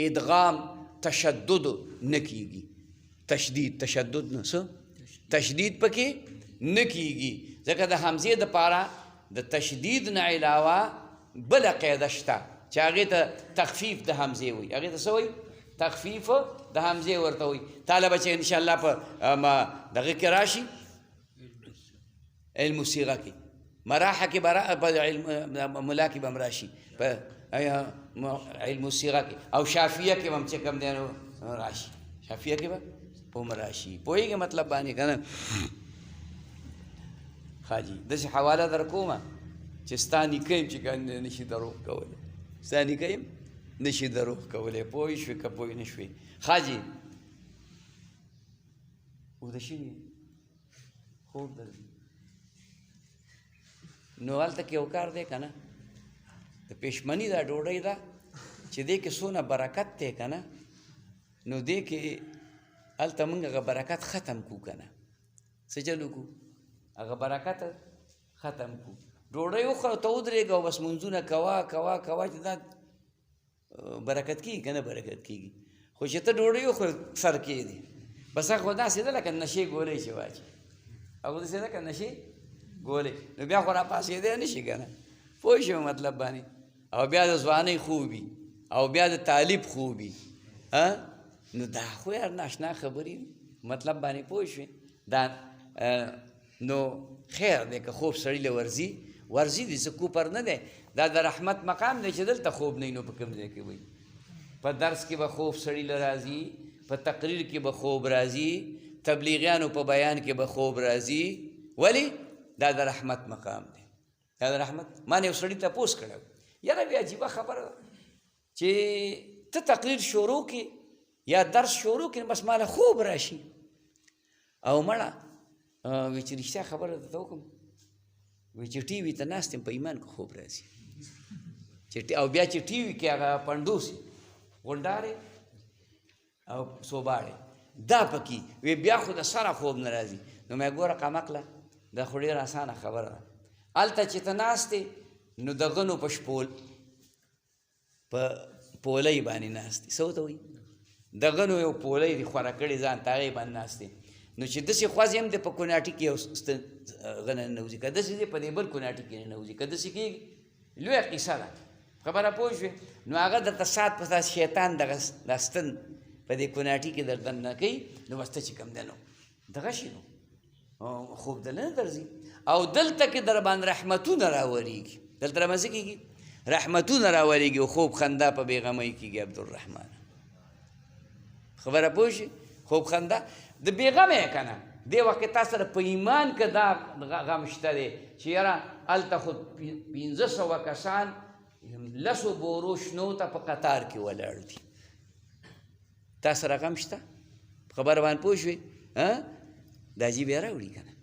ادغام تشدد نه کېږي تشدد نه څه تشدید پکې نه کېږي ځکه د حمزې دپاره د تشدید نه علاوه بله قاعده شته چې هغې ته تخفیف د حمزې وایي هغې ته څه وایي تخفیف د حمزې ورته وایي تاله به چې انشاءالله په دغه کې راشي علم الصیغه کې مراحه کې ملا کې به هم راشي په علم الصیغه کې او شافیه کې به هم چې کوم دی نو راشي شافیه کې به هم راشي پوهېږې مطلب باندې که نه ښه جي داسې حواله در کومه چې ستا نیکه یم چې که نشي دروغ کولی ستا نیکه یم نشي دروغ کولی پوه شوې که پوه نه شوې ښه جي اوده شوي خوب درځي نو هلته کې یو کار دی که نه د پېشمني دا ډوډۍ ده چې دې کې څونه برکت دی که نه نو دې کې هلته موږ هغه برکت ختم کړو که نه څه چل وکړو هغه برکت ختم کړو ډوډۍ وخوره ته ودرېږه او بس منځونه کوه چې دا برکت کېږي که نه برکت کېږي خو چې ته ډوډۍ وخوره سر کېږدي بس هغه خو داسې ده لکه نشې ګولۍ چې واچي هغه داسې ده که نشې ګولۍ نو بیا خو راپاڅېدی نه شي که نه پوه شوې مطلب باندې او بیا د ځوانۍ خوبي او بیا د طالب خوبي نو دا خو یار ناشنا خبرې مطلب باندې پوه شوې دا نو خیر دی که خوب سړي له ورځي دی څه کوپر نه دی دا د رحمت مقام دی چې دلته خوب نه وي نو په کوم ځای کې وایي په درس کې به خوب سړي له راځي په تقریر کې به خوب راځي تبلیغیانو په بیان کې به خوب راځي ولې دا د رحمت مقام دی دا د رحمت ما نه یو سړي تپوس کړی یاره بیا عجیبه خبره ده چې ته تقریر شروع کې یا درس شروع کې بس ماله خوب راشي او مړه وی چې رښتیا خبره درته وکړم وی چې ټي وي ته ناست یم په ایمان کې خوب راځي او بیا چې ټي وي کې هغه پنډوسي غونډارې او صوباړې دا پکې وی بیا خو د سره خوب نه راځي نو مې ګوره قمقله دا خو ډېره اسانه خبره ده هلته چې ته ناست نو د غنو په شپول په پولۍ باندې ناست څه ورته وایي د غنو یو پولۍ دي خوره کړې ځان ته هغې باندې ناست نو چې داسې خوځې هم دی په کوناټي کې یو غنه ننوځي که داسې دی په دې بل کوناټي کې ننوځي که داسې کېږي لویه قیصه ده خبره پوه شوې نو هغه درته سات په سات شیطان دغه دا ستن په دې کوناټي کې در دننه کوي نو بس ته چې کوم دی نو دغه شي نو خوب دل نه درځي او دلته کې در باندې رحمتونه راورېږي دلته رامځه کېږي رحمتونه راورېږي او خوب خندا په بېغمۍ کېږي عبدالرحمن خبره پوه شي خوب خندا د بېغمه یې که نه دې وخت کې تا سره په ایمان که دا غم شته دی چې یاره هلته خو 500 کسان 10 بورو شنو ته په قطار کې ولاړ دي تا سره غم شته خبره باندې پوه شوې دا جیب یې راوړي که نه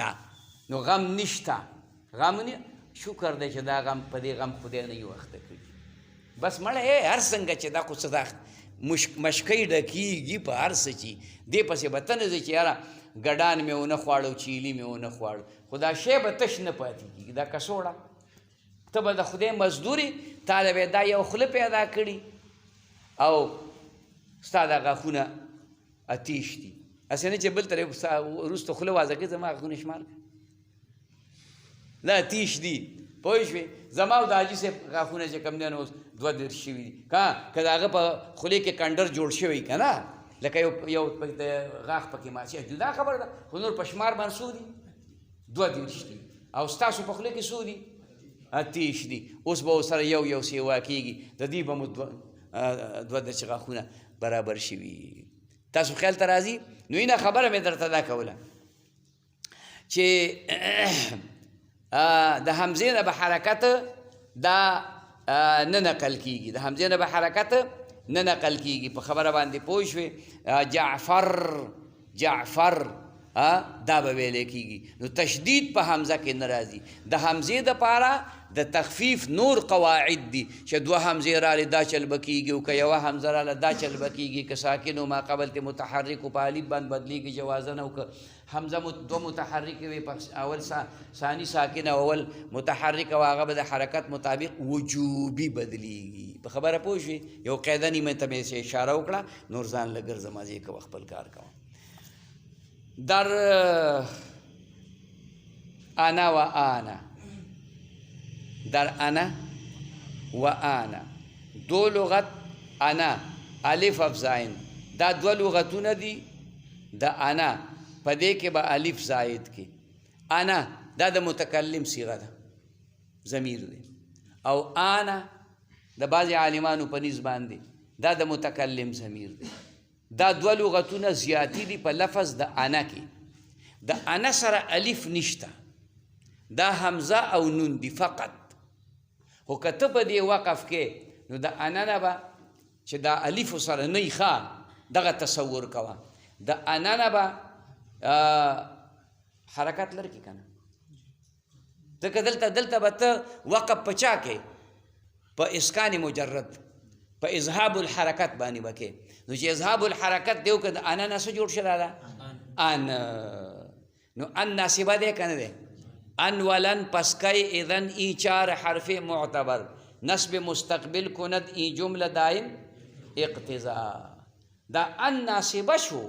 دا نو غم نشته غم نه شکر دی چې دا غم په دې غم خدای نه یو وخته کړي بس مړه هر څنګه چې دا خو څه دا مشکۍ ډکېږي په هر څه چې دې پسې به ته نه ځې چې یاره ګډان مې ونه خواړو چیلي مې ونه خواړو خو دا شی به تش نه پاتې کېږي دا کڅوړه ته به د خدای مزدوري تا له به دا یو خوله پیدا کړي او ستا دا غاښونه اتیش دي هسې نه چې بل طرف وروسته خوله وازه کړي زما غاښونه شمار کړه دا اتیش دي پوه شوې زما او د حاجي صاحب غاښونه چې کوم دی نو اوس 2 شوي دي که د هغه په خولې کې کنډر جوړ شوی که نه لکه یو غاښ پکې مات شي جدا خبره ده خو نور په شمار باندې څو دي 2 دي او ستاسو په خولې کې څو دي 30 دي اوس به ورسره یو سیوا کېږي د دې به مو 2 غاښونه برابر شوي تاسو خیال ته راځي نو اینه خبره مې درته دا کوله چې د حمزې نه به حرکت دا نه نقل کېږي د حمزې نه به حرکت نه نقل کېږي په خبره باندې پوه شوې جعفر دا به ویلی کېږي نو تشدید په حمزه کې نه راځي د حمزې دپاره د تخفیف نور قواعد دي چې 2 حمزې رالی دا چل به کېږي او که یوه حمزه راله دا چل به کېږي که ساکن و ما قبل ته متحرک و په الف باندې بدلېږي جوازن او که حمزه 2 متحرک وي په اول ثاني ساکن او اول متحرک او هغه به د حرکت مطابق وجوبي بدلېږي په خبره پوه شوې یو قاعده نیمه ته مې اشاره وکړه نور ځان له ګرځه مازې کوه خپل کار کوه در انا و آنا در انا و آنا 2 لغت انا الف افزاین دا 2 لغتونه دي د انا په دې کې به الف زائد کې انا دا د متکلم صیغه ده ضمیر دی او آنا د بعضې عالمانو په نسبت باندې دا د متکلم ضمیر دی دا 2 لغتونه زیاتی دي په لفظ د انا کې د انا سره الف نشته دا حمزه او نون دي فقط خو که ته په دې وقف کې نو د انا نه به چې دا الف سره نه ښه دغه تصور کوه د انا نه به حرکت لري که نه ځکه دلته به ته وقف په چا کې په اسکان مجرد په اذهاب الحرکت باندې به کې نو چې اذهاب الحرکت دیو که د انا نه څه جوړ شوی ده ان نو ان ناصبه دی که نه دی ان ولن پسکی اذن ای 4 حرف معتبر نصب مستقبل کند ای جمله دائم اقتضا دا ان ناصبه شو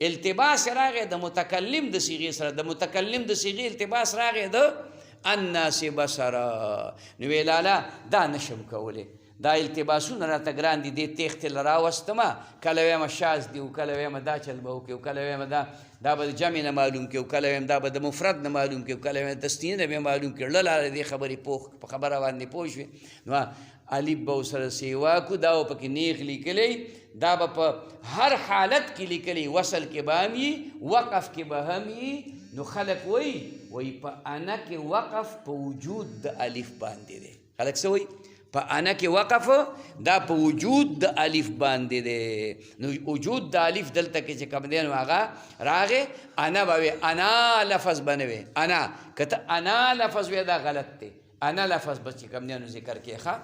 التباس راغی د متکلم د صیغې سره د متکلم د صیغې التباس راغی د ان ناصبه سره نو ویلاله دا نشم کولی دا التباسونه راته ګران دي دې تیښتې له راوستمه کله ویمه شاذ دي او کله ویمه دا چل به وکړي او کله ویمه دا به د جمع نه معلوم کړي او کله ویم دا به د مفرد نه معلوم کړي او کله ویم د تثنیې نه به معلوم کړي له لارې دې خبرې په خبره باندې پوه شوې نو الف به ورسره سیوا کړو دا به پکې نیغ لیکلی دا به په هر حالت کې لیکلی وصل کې به هم وي وقف کې به هم نو خلق وی په انا کې وقف په وجود د الف باندې دی. خلق څه وی؟ په انا کې وقف دا په وجود د الف باندې دی. نو وجود د الف دلته کې چې کوم دی نو هغه راغې انا به وي، انا لفظ به نه وي. انا که ته انا لفظ وي دا غلط دی. انا لفظ به چې کوم دی نو ذکر کې ښه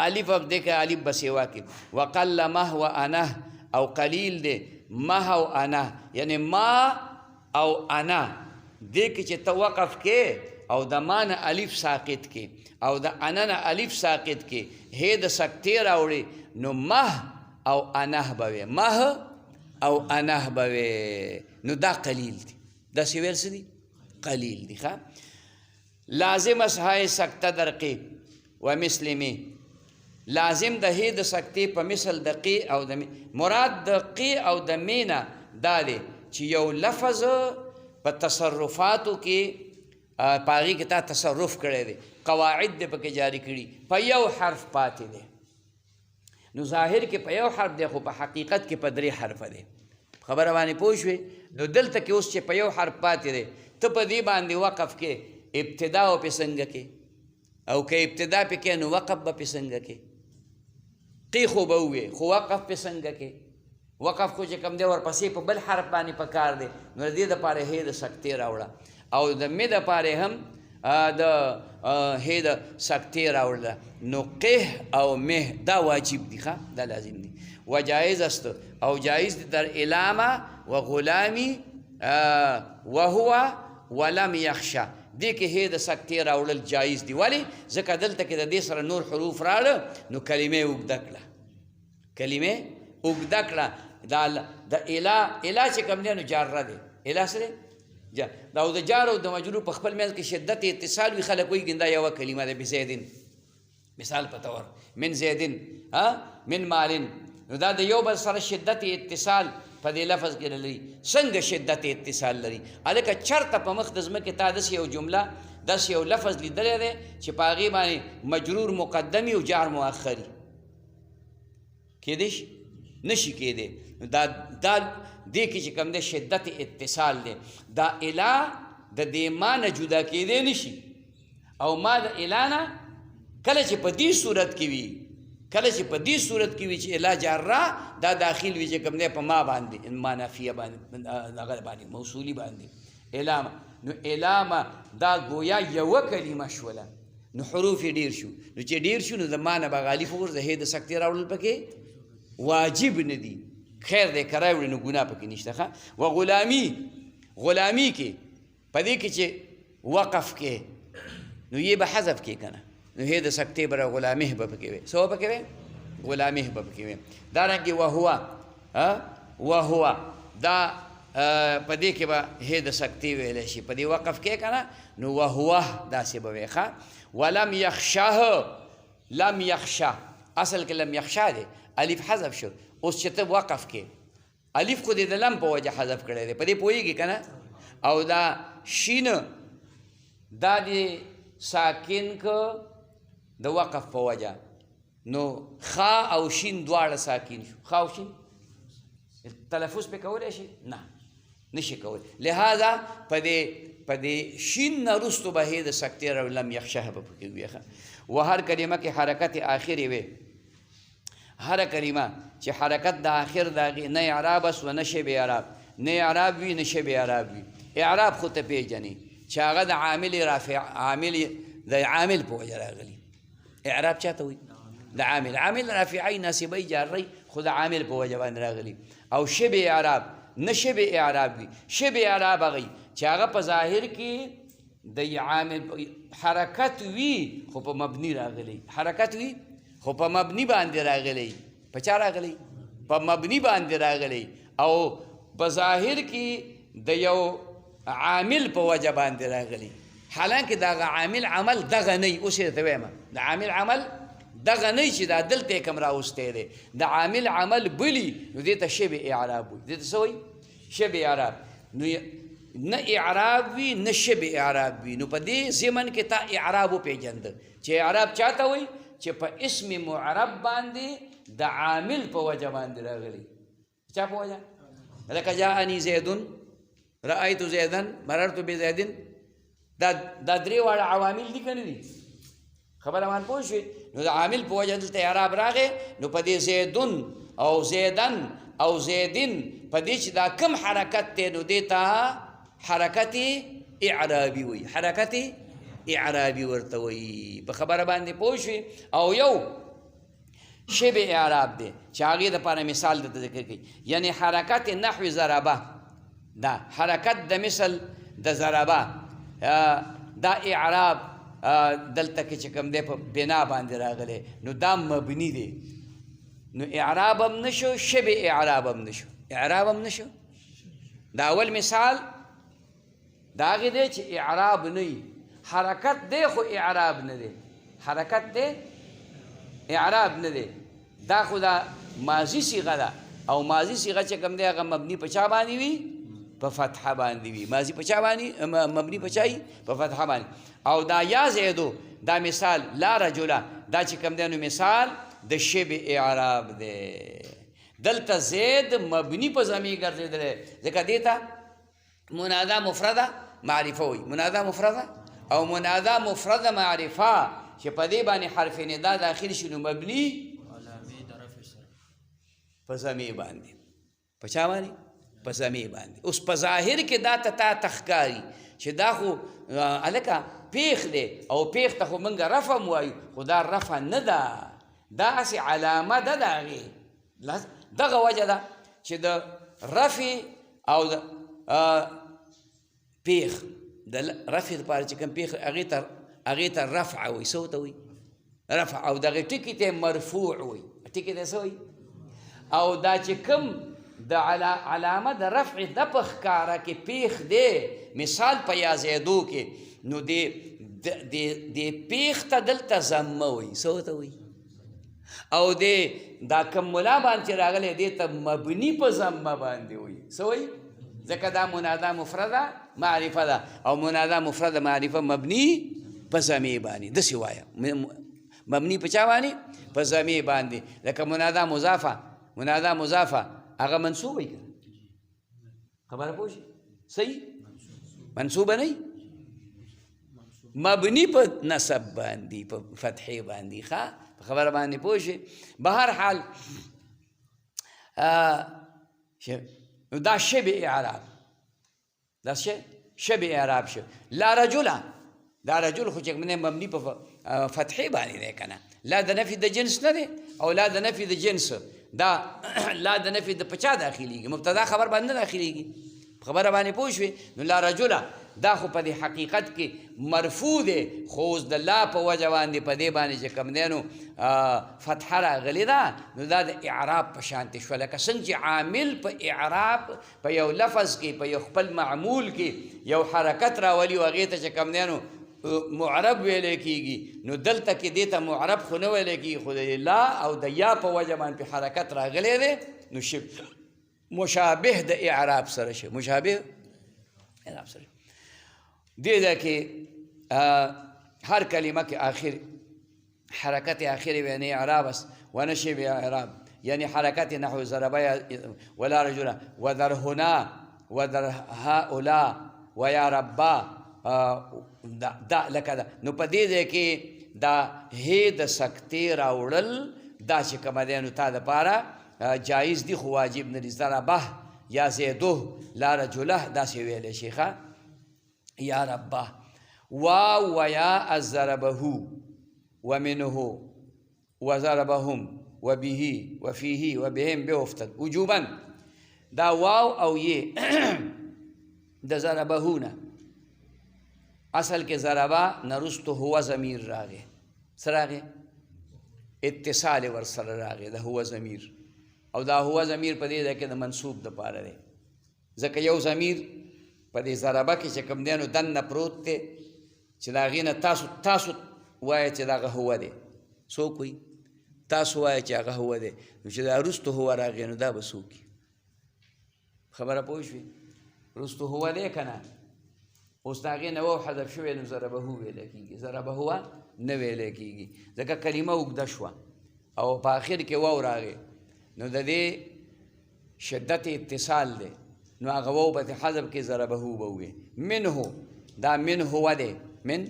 الف اب دې کې الف به سیوا کې وقل مه و انا او قلیل دی مه او انا یعنی ما او انا دې کې چې ته وقف کې او د ما نه الف ساقط کې او د انا نه الف ساقط کې هې د سکتې راوړي نو مه او انه به وي، مه او انه به وي. نو دا قلیل دی. دا سی ویل څه دي؟ قلیل دی. ښه لازم اسهای سکته در قی و مسلمی لازم د هې د سکتې په مثل د قی او د مراد د قی او د مینا دا دی چې یو لفظ په تصرفاتو کې پاغي کې تا تصرف کړی دی، قواعد دی پکې جاری کړي، په یو حرف پاتې دی. نو ظاهر کې په یو حرف دی خو په حقیقت کې په درې حرفه دی. خبره باندې پوه شوې؟ نو دلته کې اوس چې په یو حرف پاتې دی ته په دې باندې وقف کې ابتدا او پې څنګه کې او که ابتدا پې کې نو وقف به پې څنګه کې قی خو به ووې خو وقف پې څنګه کې وقف خو چې کوم دی ورپسې په بل حرف باندې پکار دی. نو د دې دپاره هې د سکتې راوړه او د مې دپاره هم د هې د سکتې راوړله. نو قه او مه دا واجب دی، ښه دا لازم دی. و جایز است او جایز دی در علامه و غلامی و هو ولم یخشا دې کې هې د سکتې راوړل جایز دی. ولې؟ ځکه دلته کې د دې سره نور حروف راړه نو کلمې اوږده کړه، کلمې اوږده کړه. دا د اله چې کوم دی نو جاره دی. اله څه دی؟ دا او د جار او د مجرور په خپل منځ کې شدت اتصال وي. خلک وایي ګندا یوه کلمه ده بزیدین مثال په طور من زیدین من مالین. نو دا د یو بل سره شدت اتصال په دې لفظ کې لري. څنګه شدت اتصال لري؟ هلکه چرته په مخ د ځمکې تا داسې یو جمله داسې یو لفظ لیدلی دی چې په هغې باندې مجرور مقدمي او جار مؤخري کیدی شي؟ نشي کیدی. دا دې کې چې کوم دی شدت اتصال دی. دا اله د دې ما نه جدا کیدی نشي او ما د اله نه کله چې په دې صورت کې وي کله چې په دې صورت کې وي چې اله جاره دا داخل وي چې کوم دی په ما باندې ما نافیه باندې هغه باندې موصولي باندې علامه. نو علامه دا گویا یوه کلمه شوله نو حروف یې ډېر شو. نو چې ډېر شو نو د ما نه به غالب وګرځه هې د سکتې راوړل پکې واجب نه دي. خیر دی که راوړي نو ګناه پکې نشته. ښه و غلامي کې په دې کې چې وقف کې نو یې به حذف کې که نه نو هې د سکتې به غلامه به پکې وي. څه به پکې وي؟ غلامه به پکې وي. دارنګې وهو دا په دې کې به هې د سکتې ویلی شي. په دې وقف کې که نه نو وهو داسې به وي. ښه ولم یخشه لم یخشه اصل کې لم یخشه دی الف حذف شو. اوس چې ته وقف کې الف خو دې د لم په وجه حذف کړی دی. په دې پوهېږي که نه؟ او دا شین دا دې ساکن که د وقف په وجه نو خا او شین دواړه ساکن شو. خا او شین تلفظ پې کولی شي؟ نه نشي کولی. لہذا په دې شین نه وروستو به هې د سکتې راوړي لم یخشه به پکې وي. و هر کلمه کې حرکت آخرې وي. هر کلمه چې حرکت د آخر د هغې نه اعراب است و نه شبه اعراب، نه اعراب وي نه شبه اعراب وي. اعراب خو ته پېژنې چې هغه د عامل رافع د عامل په وجه راغلي. اعراب چا ته وایي؟ د عامل رافعی ناصبی جاری خو د عامل په وجه باندې راغلي. او شبه اعراب نه شبه اعراب وي. شبه اعراب هغه چې هغه په ظاهر کې د عامل حرکت وي خو په مبني راغلی. حرکت وي خو په مبني باندې راغلی. په چا راغلی؟ په مبني باندې راغلی او په ظاهر کې د یو عامل په وجه باندې راغلی. حالانکه دغه عامل عمل دغه نه وي. اوس یې درته وایم د عامل عمل دغه نه چې دا دلته کوم راوستی دی. د عامل عمل بلي نو دې ته شبه اعراب وي. دې ته څه وایي؟ شبه اعراب. نو نه اعراب وي نه شبه اعراب وي. نو په دې ضمن کې تا اعراب وپېژنده چې اعراب چا ته وایي؟ چې په اسم معرب باندې د عامل په وجه باندې راغلی. چا په وجه؟ لکه جاءني زیدون رأیت زیدن مررت بزیدن دا درې واړه عوامل دي که نه دي؟ خبره مان پوه شوې؟ نو د عامل په وجه دلته اعراب راغی، نو په دې زیدن او زیدن او زیدن په دې چې دا کم حرکت دی نو دې ته حرکت اعرابي وایي، حرکت اعرابي ورته وایي. په خبره باندې پوه شوې؟ او یو شبه اعراب دی چې هغې دپاره مثال درته ذکر کوي، یعنی حرکت نحو ضربه، دا حرکت د مثل د ضربه دا اعراب دلته کې چې کوم دی په بنا باندې راغلی، نو دا مبني دی، نو اعراب هم نشو، شبه اعراب هم نشو، اعراب هم نشو. دا اول مثال دا هغې دی چې اعراب نه وي، حرکت دی خو اعراب نه دی، حرکت دی اعراب نه دی. دا خو دا ماضي صیغه ده، او ماضي صیغه چې کوم دی هغه مبني په چا باندې وي؟ په فتحه باندې وي. ماضي په چا باندې مبني په چا وي؟ په فتحه باندې. او دا یا زیدو دا مثال لا رجله دا چې کوم دی نو مثال د شبه اعراب دی. دلته زید مبني په ضمیر ګرځېدلی، ځکه دې ته منادا مفرده معرفه وي، منادا مفرده او منادا مفرده معرفه چې په دې باندې حرف ندا داخل شي نو مبني په ضمیر باندې. په چا باندې؟ په ضمیر باندې. اوس په ظاهر کې دا تا تخکاري چې دا خو هلکه پیښ دی، او پیښ ته خو موږ رفع م وایو، خو دا رفع نه ده، دا هسې علامه ده د هغې. دغه وجه ده چې د رفع او د پیښ د رفع دپاره چې کوم پیښ هغې ته رفع وایي. څه ورته وایي؟ رفع. او دغې ټکي ته مرفوع وایي، ټکي ته څه وایي؟ او دا چې کوم د علامه د رفع د په ښکاره کې پیښ دی، مثال په یا زیدو کې، نو دې پیښ ته دلته ضمه وایي. څه ورته وایي؟ او دا کوم ملا باندې چې راغلی دې ته مبني په ضمه باندې وایي. څه وایي؟ ځکه دا منادا مفرده معرفه ده، او منادا مفرده معرفه مبني په ضمیر باندې. داسې وایه مبني په چا باندې؟ په ضمیر باندې. لکه منادا مضافه، منادا مضافه هغه منصوب وي که خبره پوه شي؟ صحیح منصوبه نه وي، مبني په نصب باندې، په فتحې باندې. ښه په خبره باندې پوه شي؟ به هر حال دا شبه اعراب، دا شبه اعراب شو. لا رجله دا رجل خو چې مبني په فتحې باندې دی که نه، لا د نفي د جنس نه دی، او لا د نفي د جنس دا لا د نفي د په چا داخلېږي؟ مبتدا خبر باندې نه داخلېږي. په خبره باندې پوه شوې؟ نو لا رجله دا خو په دې حقیقت کې مرفوع دی، خو اوس د لا په وجه باندې په دې باندې چې کوم دی نو فتحه راغلې ده، نو دا د اعراب په شانتې شوه. لکه څنګه چې عامل په اعراب په یو لفظ کې په یو خپل معمول کې یو حرکت راولي، او هغې ته چې کوم دی نو معرب ویلی کېږي، نو دلته کې دې ته معرب خو نه ویلی کېږي، خو د لا او د یا په وجه باندې په حرکت راغلی دی، نو مشابه د اعراب سره شي، مشابه اعراب سره. دې ده کې هر کلمه کې آخر حرکت آخر یعنی اعراب است و نه شبه اعراب، یعنی حرکت نحو ضربه ولا رجلا و در هنا و در هؤلاء و یا ربا دا لکه دا. نو په دې ځای کې دا هې د سکتې راوړل دا چې کومه دی نو تا دپاره جایز دي، خو واجب نه دي. ضربه یا زیدو لا رجله داسې ویلی شي. ښه یا ربه واو و یا از ضربه و منه و ضربهم و به و فیه و بهم بیفتد وجوبا. دا واو او یې د ضربه نه اصل کې ضربه نرستو هو ضمیر راغی. څه راغی؟ اتصال ورسره راغی د هو ضمیر، او دا هو ضمیر په دې ځای کې د منصوب دپاره دی، ځکه یو ضمیر په دې ضربه کې چې کوم دی نو دننه پروت دی، چې د هغې نه تاسو وایه چې دغه هو دی. څوک وایي؟ تاسو وایه چې هغه هو دی، نو چې دا وروستو هو راغی نو دا به څوک وي؟ خبره پوه شوې؟ وروستو هو دی که نه؟ اوس د هغې نه واو حذف شوی نو ضربه ویلی کېږي، ضربه هو نه ویلی کېږي، ځکه کلمه اوږده شوه او په آخر کې واو راغی، نو د دې شدت اتصال دی، نو هغه واو په حذف کې ضربه به وي. منه دا من هو دی، من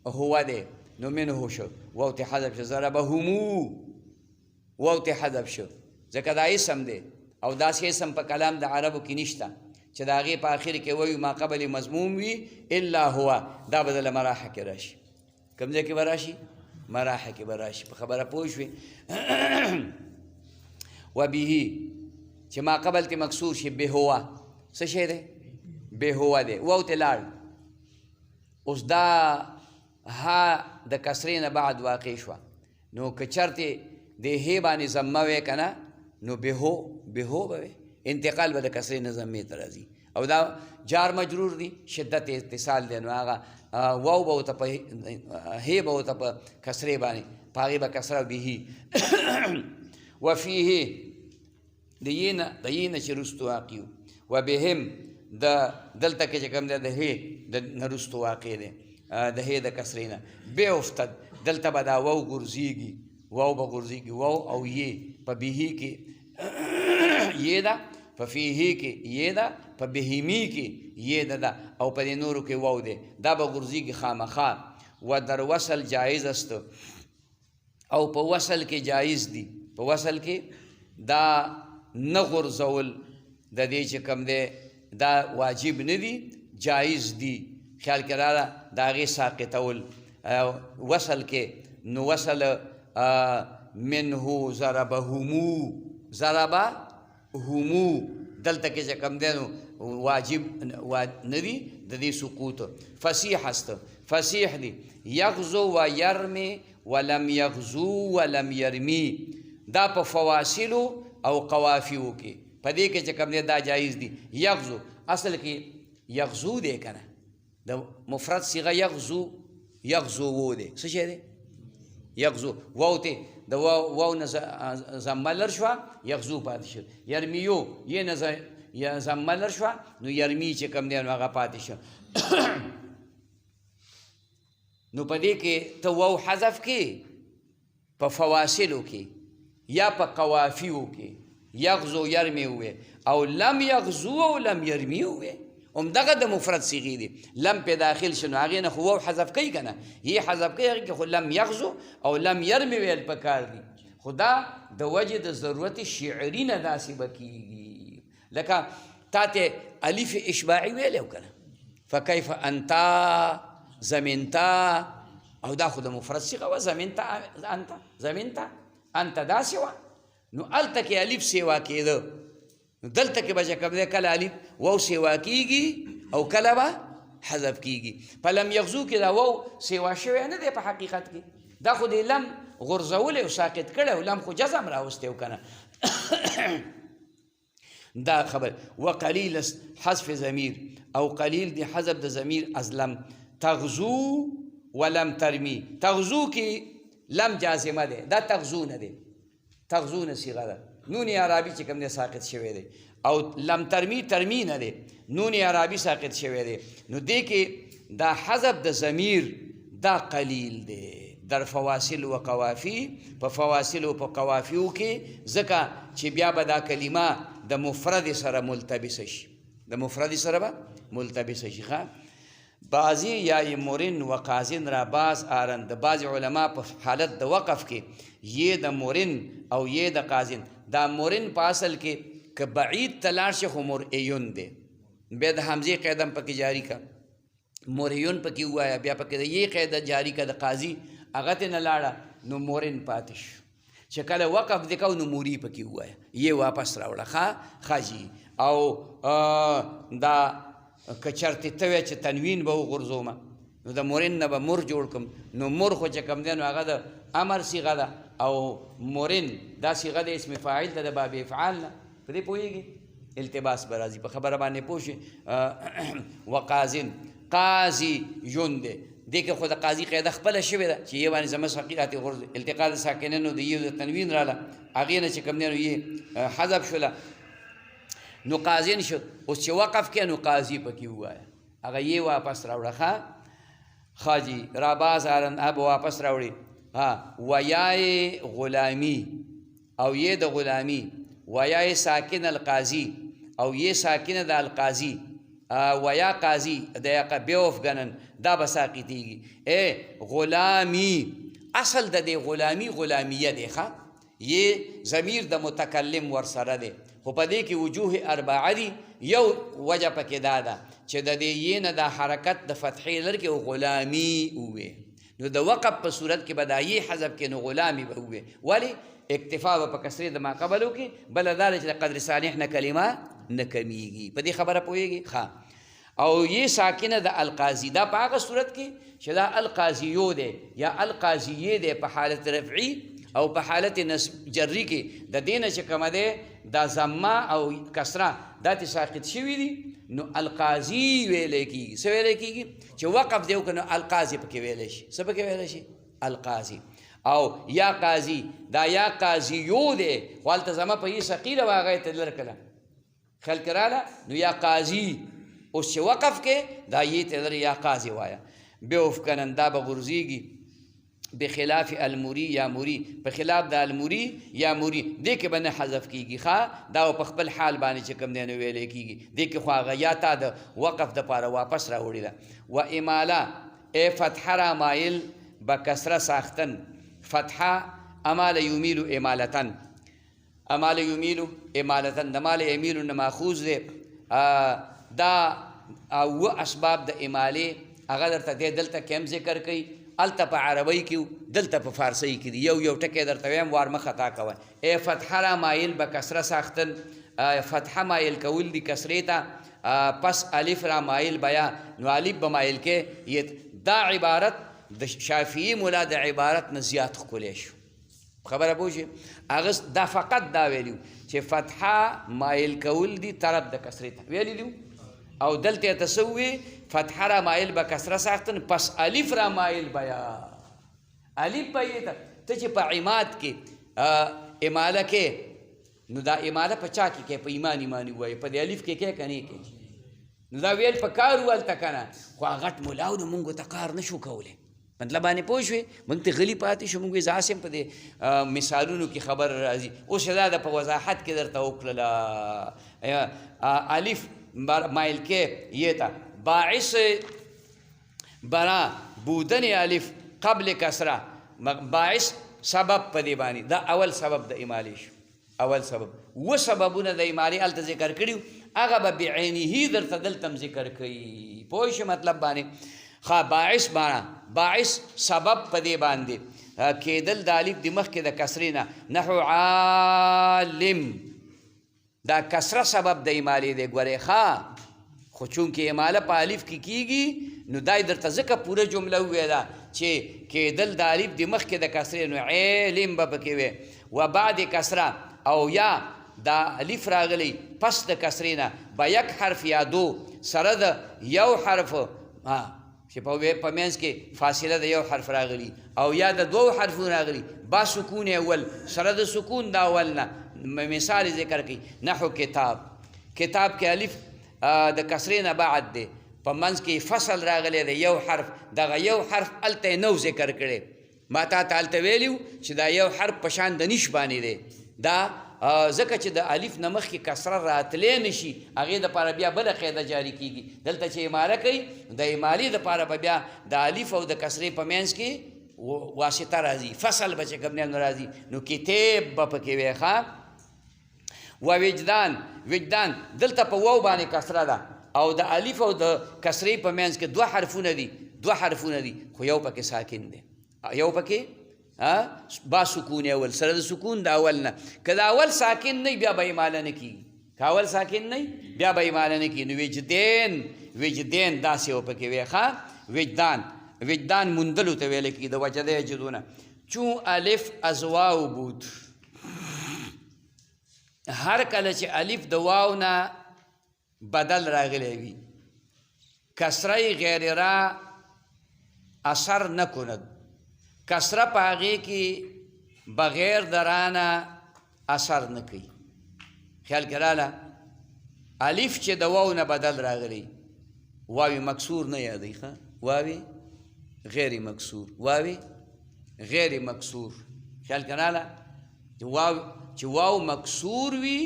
هو دی نو منه شو، واو ته حذف شو. ضربهمو واو ته حذف شو ځکه دا اسم دی او داسې اسم په کلام د عربو کې نشته چې د هغې په آخر کې وایو ما قبل مضموم وي الا هو، دا به دله مراحه کې راشي. کوم ځای کې به راشي؟ مراحه کې به راشي. په خبره پوه شوې؟ وبه چې ما قبل ته مکسور شي، به هو څه شی دی؟ به هو دی. واو ته لاړ. اوس دا ها د کسرې نه بعد واقع شوه، نو که چرته د هې باندې ضمه وی که نه نو بهو بهو به وی، انتقال به د کسرې نه ضمې ته راځي. او دا جار مجرور دی، شدت اتصال دی، نو هغه واو به ورته په هې به ورته په کسرې باندې په هغې به کسره بهي. وفیه د یې نه چې رستو واقع و. وبهم دلته کې چې کوم دی د هې د نه رستو واقع دی، د هې د کسرې نه. بې افتد دلته به دا واو غورځېږي، واو به غورځېږي، واو او یې په بهي کې یې ده، په فیهې کې یې ده، په بهیمي کې یې ده او په دې نورو کې واو دی. دا به غورځېږي خامخا. و در وصل جایز است او په وصل کې جایز دي. په وصل کې دا نه غورځول د دې چې کوم دی دا واجب نه دي، جایز دي. خیال کې راله د هغې ساقطول وصل کې. نو وصل منه ضربهمو، ضربهمو دلته کې چې کوم دی نو واجب نه دي د دې سقوط. فصیح است، فصیح دی. یغزو و یرمی ولم یغزو ولم یرمی، دا په فواصلو او قوافیو کې په دې کې چې کوم دی دا جایز دي. یغزو اصل کې یغزو دی که نه، د مفرد صیغه یغزو، یغزو و دی. څه شی دی؟ یغزو. واو ته د واو نه ضمه لر شوه، یغزو پاتې شو. یرمیو یې نه ضمه لر شوه، نو یرمی چې کوم دی نو هغه پاتې شو. نو په دې کې ته واو حذف کې په فواصلو کې یا په قوافیو کې یغزو یرمی وې، او لم یغزو او لم یرمی وې، همدغه د مفرد صیغې دي. لم پې داخل شو نو هغې نه خو واو حذف کوي که نه، یې حذف کوي. هغې کې خو لم یغزو او لم یرمی ویل پکار دي. خو دا د وجې د ضرورت شعري نه داسې به کېږي. لکه تا ته الف اشباعي ویلی و که نه، فکیف انتا زمینتا، او دا خو د مفرد صیغه وه. زمینتا انتا، زمینتا انتا داسې وه، نو هلته کې الف سیوا کېده. نو دلته کې به چې کوم دی کله الف واو سیوا کېږي او کله به حذف کېږي. په لم یغزو کې دا واو سیوا شوی نه دی په حقیقت کې، دا خو دی لم غورځولی او ساقط کړی او لم خو جزم راوستی و که نه. دا خبر. و قلیل حذف ضمیر، او قلیل دی حذف د ضمیر از لم. تغزو ولم ترمی، تغزو کې لم جازمه دی، دا تغزو نه دی، تغزو نه صیغه ده. نون عربي چې کوم دی ساقط شوی دی. او لم ترمی ترمی نه دی، نون عربي ساقط شوی دی. نو دې کې دا حذف د ضمیر دا قلیل دی در فواصل و قوافی. په فواصل او په قوافیو کې ځکه چې بیا به دا کلمه د مفرد سره ملتبسه شي، د مفرد سره به ملتبسه شي. بعضی یا مورن و قازن را باز آرند. بعض علما په حالت د وقف کې یې د مورن او یې د قازن، دا مورن په اصل کې که بعید تلاړ شي خو مرئیون دی. بیا د حمزې قاعده پکې جاری کا، مرئیون پکې ووایه، بیا پکې د یې قاعده جاری کا د قاضي، هغه ته نه لاړه نو مورن پاتې شو. چې کله وقف دی کو نو موري پکې ووایه، یې واپس راوړه خاجي. او دا که چرته ته وایې چې تنوین به وغورځومه نو د مورن نه به مور جوړ کړم. نو مور خو چې کوم دی نو هغه د امر صیغه ده، او مورن دا صیغه د اسم فاعل ده د باب افعال نه. په دې پوهېږي؟ التباس به راځي، په خبره باندې پوه شي. وقازن قاضي یون دی، دې کې خو د قاضي قاعده خپله شوې ده چې یې باندې زمه ثقیلات غورځي، التقاء د ساکنینو د یو د تنوین راله، هغې نه چې کوم دی نو یې حذف شوله نو قاضین شو. اوس چې وقف کې نو قاضي پکې ووایه، هغه یې واپس راوړه خاجي را باز آرن اب واپس راوړي. و یای غلامی او یې د غلامی، و یای ساکن القاضي او یہ ساکنه د القاضی و یا قاضی د یا بیوف گنن دا بساقطیږي غلامی اصل د دې غلامی غلامیه دی ښه یہ ضمیر د متکلم ورسره دی خو په دې کې وجوه اربعه دي یو وجه پکې دا ده چې د دې یې نه د حرکت د فتحې لرکې غلامی ووې نو د وقف په صورت کې به دا یې حذف کې نو غلامی به ووې ولې اکتفا به په کسرې د ما قبل وکړي بله دا ده چې د قدر صالح نه کلمه نه کمیږي په دې خبره پوهېږي ښه او یہ ساکنه د القاضی دا په هغه صورت کې چې دا القاضیو دی یا القاضیې دی په حالت رفعي او په حالت نصب جری کې د دې نه چې کومه دی دا ضمه او کسره دا ترې ساقط شوي دي نو القاضي ویلی کېږي څه ویلی کېږي چې وقف دی وکړه نو القاضي پکې ویلی شي څه پکې ویلی شي القاضي او یا قاضي دا یا قاضیو دی خو هلته زما په یې ثقیله وه هغه یې ته لر کړه خیال کې راله نو یا قاضي اوس چې وقف کې دا یې ته لر یا قاضي وایه بیوف کنن دا به غورځېږي بخلاف المری یا مری په خلاف د المری یا مری دې کې به نه حذف کېږي ښه دا په خپل حال باندې چې کوم دی نو ویلی کېږي دې کې خو هغه یا تا د وقف دپاره واپس راوړې ده و اماله ای فتحه را مایل به کسره ساختن فتحه امال یمیلو امالتن امال یمیلو امالتن د مال یمیلو نه ماخوذ دی دا و اسباب د امالې هغه درته دی دلته کې هم ذکر کوي الته په عربی کې دلته په فارسی کې دي یو ټکی درته وایم وار مه خطا کوه ای فتحه را مایل به کسره ساختن فتحه مایل کول دي کسرې ته پس الف را مایل بیا نو الف به مایل کې دا عبارت د شافعي ملا د عبارت نه زیات ښکلی شو خبره پوه هغه دا فقط دا ویلي چې فتحه مایل کول دي طرف د کسرې ته ویلی دي او دلته ته څه فتحه را مایل به کسره ساختن پس الف را مایل بیا الف به یې ته چې په عماد کې اماله کې نو دا اماله په چا کې په ایمانی ووایي په دې الف کې کې که نه کې نو دا ویل په کار و هلته که نه خو هغه غټ ملاو نو مونږ ته کار نه شو کولی مطلب باندې پوه شوې موږ ته غلي پاتې شو موږ ځاسې په دې مثالونو کې خبر راځي اوس دا د په وضاحت کې درته وکړله الف مایل کې یې ته باعث برا بودن الف قبل کسره باعث سبب په دې باندې دا اول سبب د امالې شو اول سبب و سببونه د امالې هلته ذکر کړي هغه به بعینه درته دلته هم ذکر کوي پوه شو مطلب باندې ښه باعث باندې باعث سبب په دې باندې کېدل د الف د مخکې د کسرې نه نحو عالم دا کسره سبب د امالې دی ګورې ښه خو چونکې اماله په الف کې کېږي نو دا یې درته ځکه پوره جمله وویله چې کېدل د الف د مخکې د کسرې نو علم به پکې وی و بعد کسره او یا دا الف راغلی پس د کسرې نه به یک حرف یا دو سره د یو حرف چې په منځ کې فاصله د یو حرف راغلی او یا د دوو حرفونو راغلی با سکون اول سره د سکون د اول نه مثال ذکر کوي نحو کتاب کتاب کې الف د کسرې نه بعد دی په منځ کې فصل راغلی دی یو حرف دغه یو حرف هلته نو ذکر کړی ما تا ته هلته ویلي چې دا یو حرف په شان د نیش باندې دی دا ځکه چې د الف نه مخکې کسره راتلی نه شي هغې دپاره بیا بله قاعده جاري کېږي دلته چې اماله کوي د امالې دپاره به بیا د الف او د کسرې په منځ کې واسطه راځي فصل به چې کوم دی نو راځي نو کتاب به پکې وی ښه و وجدان وجدان دلته په واو باندې کسره ده او د الف او د کسرې په منځ کې دوه حرفونه دي خو یو پکې ساکن دی یو پکې با سکون اول سره د سکون د اول نه که د اول ساکن نه بیا به اماله نه کېږي که اول ساکن نه بیا به اماله نه کېږي نو وجدین داسې و پکې وی ښه وجدان موندلو ته ویلی کېږي د وجده یجدونه چون الف از واو بود هر کله چې الف د واو نه بدل راغلی وي کسره غیر را اثر نکند کسره په هغې کې بغیر د رانه اثر نه کوي خیال کې راله الف چې د واو نه بدل راغلی واوی مکسور نه یادوي ښه واوی غیر مکسور واوی غیر مکسور خیال کې راله چې واو مکسور وي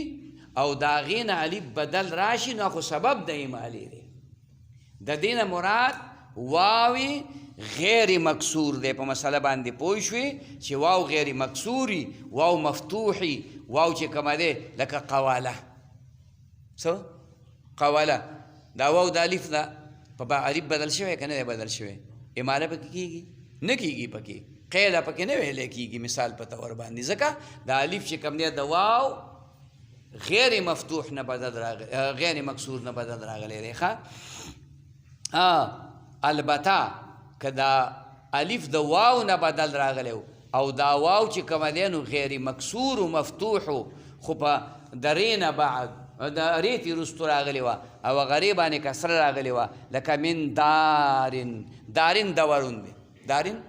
او دا غین الف بدل راشي نو خو سبب د ایمالی دی د دینه مراد واوی غیر مکسور دی په مسله باندې پوه شوې چې واو غیر مکسوري واو مفتوحي واو چې کومه دی لکه قواله څه قواله دا واو د الف ده په با الف بدل شوی که نه دی بدل شوی اماله پکې کېږي نه کېږي پکې قیده پکې نه ویلی کېږي مثال په طور باندې ځکه د الف چې کوم دی د واو غیر مفتوح نه بدل راغلی غیر مکسور نه بدل راغلی دی ښه البته که دا الف د واو نه بدل راغلی او دا واو چې کومه دی نو غیر مکسور و مفتوح خو په درې نه بعد د ریتې وروستو راغلې وه او هغه باندې کسره راغلې وه لکه من دارین دورون دی دارین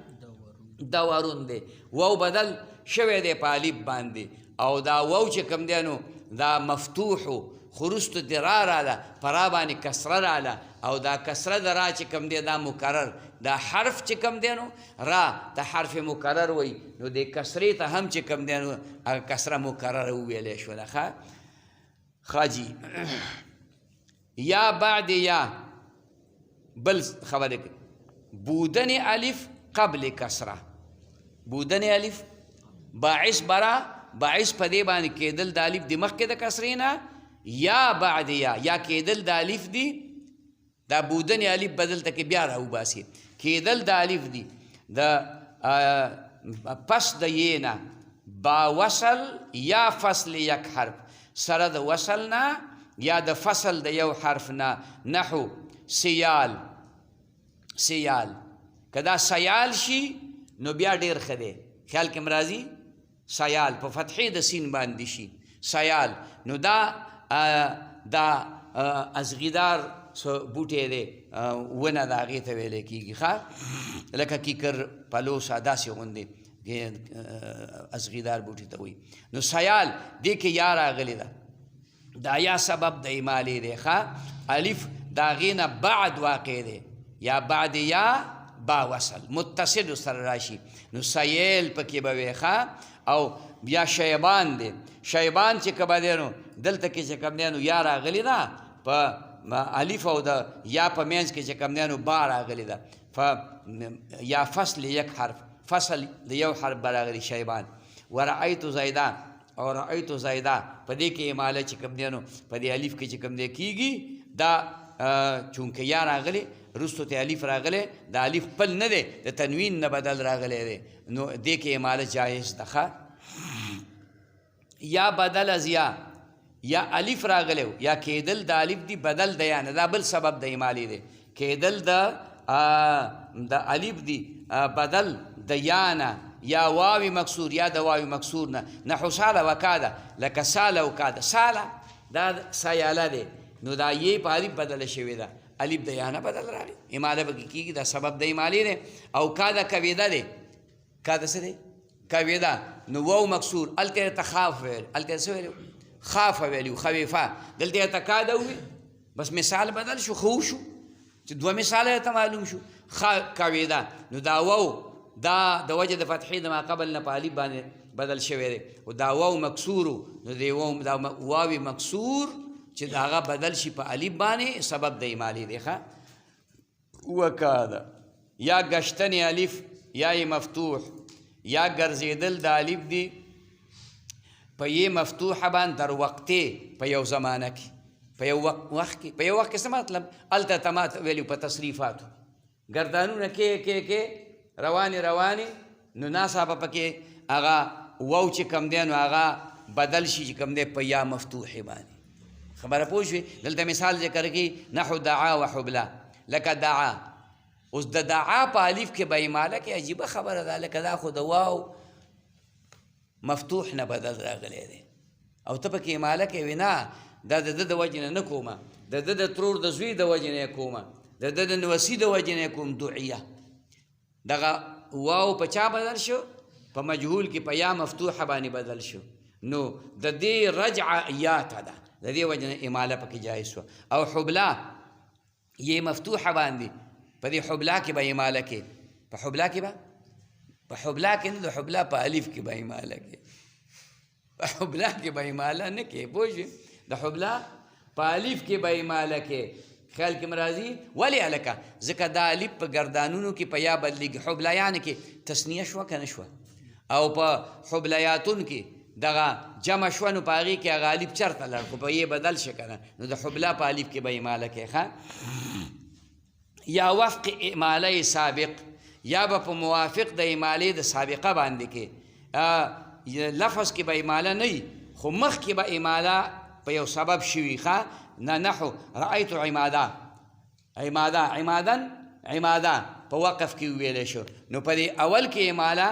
دورون دی واو بدل شوی دی په الف باندې او دا واو چې کوم دی نو دا مفتوحو خو وروستو د را راله په را باندې کسره راله او دا کسره د را چې کوم دی دا مکرر دا حرف چې کوم دی نو را ته حرف مکرر وی نو د کسرې ته هم چې کوم دی نو هغه کسره مکرر وویلی شوله ښه خاجی یا بعد یا بل خبره کوي بودن الف قبل کسره بودن الف باعث برا باعث په دې باندې کېدل د الف د مخکې د کسرې نه یا بعد یا کېدل د الف دی دا بودن الف بدل ته کې بیا راوباسي کېدل د الف دی د پس د یې نه با وصل یا فصل یک حرف سره د وصل نه یا د فصل د یو حرف نه نحو سیال سیال که دا سیال شي نو بیا ډېر ښه دی خیال کې مرازي سیال په فتحې د سین باندې شي سیال نو دا ازغیدار بوټی دی ونه د هغې ته ویلی کېږي ښه لکه کیکر پلوسه داسې غوندې ازغیدار بوټي ته وایي نو سیال دې کې یا راغلې ده دا یا سبب د ایمالې دی ښه الف د هغې نه بعد واقع دی یا بعد یا با وصل متصل سره راشي نو سیل پکې به وي ښه او بیا شیبان دی شیبان چې کومه دی نو دلته کې چې کوم دی نو یا راغلې ده په الف او د یا په منځ کې چې کوم دی نو با راغلې ده یا فصل یک حرف فصل د یو حرف براغلی شیبان ورأیت زیدا او رأیت زیدا په دې کې اماله چې کوم دی نو په دې الف کې چې کوم دی کېږي دا چونکه یا راغلی وروستو ته الف راغلی دا الف پل نه دی د تنوین نه بدل راغلی دی نو دې کې اماله جایز ده ښه یا بدل از یا الف راغلی یا کېدل د الف دی بدل د یا نه دا بل سبب د ایمالې دی کېدل د الف دی بدل د یا نه یا واوی مکسور یا د واوی مکسور نه نحو ساله وکاده لکه ساله وکاده ساله دا سیاله دی نو دا یې په الف بدله شوې ده الف د یا نه بدل راغلی ایماله پکې کېږي دا سبب د ایمالې دی او کاده کویده دی کاده څه دی کویده نو واو مکسور هلته ته خاف ویل هلته څه ویلو خاف ویلو خویفه دلته ته کاده ووي بس مثال بدل شو خو شو چې دوه مثاله ته معلوم شو کویده نو دا واو دا د وجه د فتحې د ما قبل نه په الف باندې بدل شوی دی او دا واو مکسورو نو دی دا واوی مکسور چې د هغه بدل شي په الف باندې سبب د ایمالې دی ښه وکاده یا گشتن الف یا یې مفتوح یا ګرځېدل د الف دی په یې مفتوحه باندې در وقتې په یو زمانه کې په یو وخت کې په یو وخت کې څه مطلب هلته تمات ویلو په تصریفاتو ګردانونه کې روانې نو ناڅاپه پکې هغه واو چې کوم دی نو هغه بدل شي چې کوم دی په یا مفتوحې باندې خبره پوه شوې دلته مثال ذکر کړي نحو دعا و حبلا لکه دعا اوس د دعا په الف کې به ایماله کې عجیبه خبره ده لکه دا خو د واو مفتوح نه بدل راغلی دی او ته پکې ایماله کې وي نه دا د ده د وجې نه کومه د ده د ترور د زوی د وجې نه کومه د ده د نوسي د وجې نه کوم دعیه دغه واو په چا بدل شو په مجهول کې په یا مفتوحه باندې بدل شو نو د دې رجعه یا ته ده د دې وجه نه اماله پکې جایز شوه او حبلا یې مفتوحه باندې په دې حبلا کې به اماله کې په حبلا کې به په حبلا کې نه د حبلا په الف کې به اماله کې په حبلا کې به اماله نه کې پوه شوې د حبلا په الف کې به ایماله کې خیال کې مرازي ولې هلکه ځکه دا الف په ګردانونو کې په یا بدلېږي حبلیان کې تسنیه شوه که نه شوه او په حبلیاتون کې دغه جمع شوه نو په هغې کې هغه الف چرته لړ خو په یې بدل شه که نه نو د حبلا په الف کې به ایماله کې ښه یا وفق ایماله سابق یا به په موافق د ایمالې د سابقه باندې کې لفظ کې به ایماله نه وي خو مخکې به ایماله په یو سبب شوي ښه نه نحو رأیت عمادا عمادا په وقف کې وویلی شو نو په دې اول کې ایماله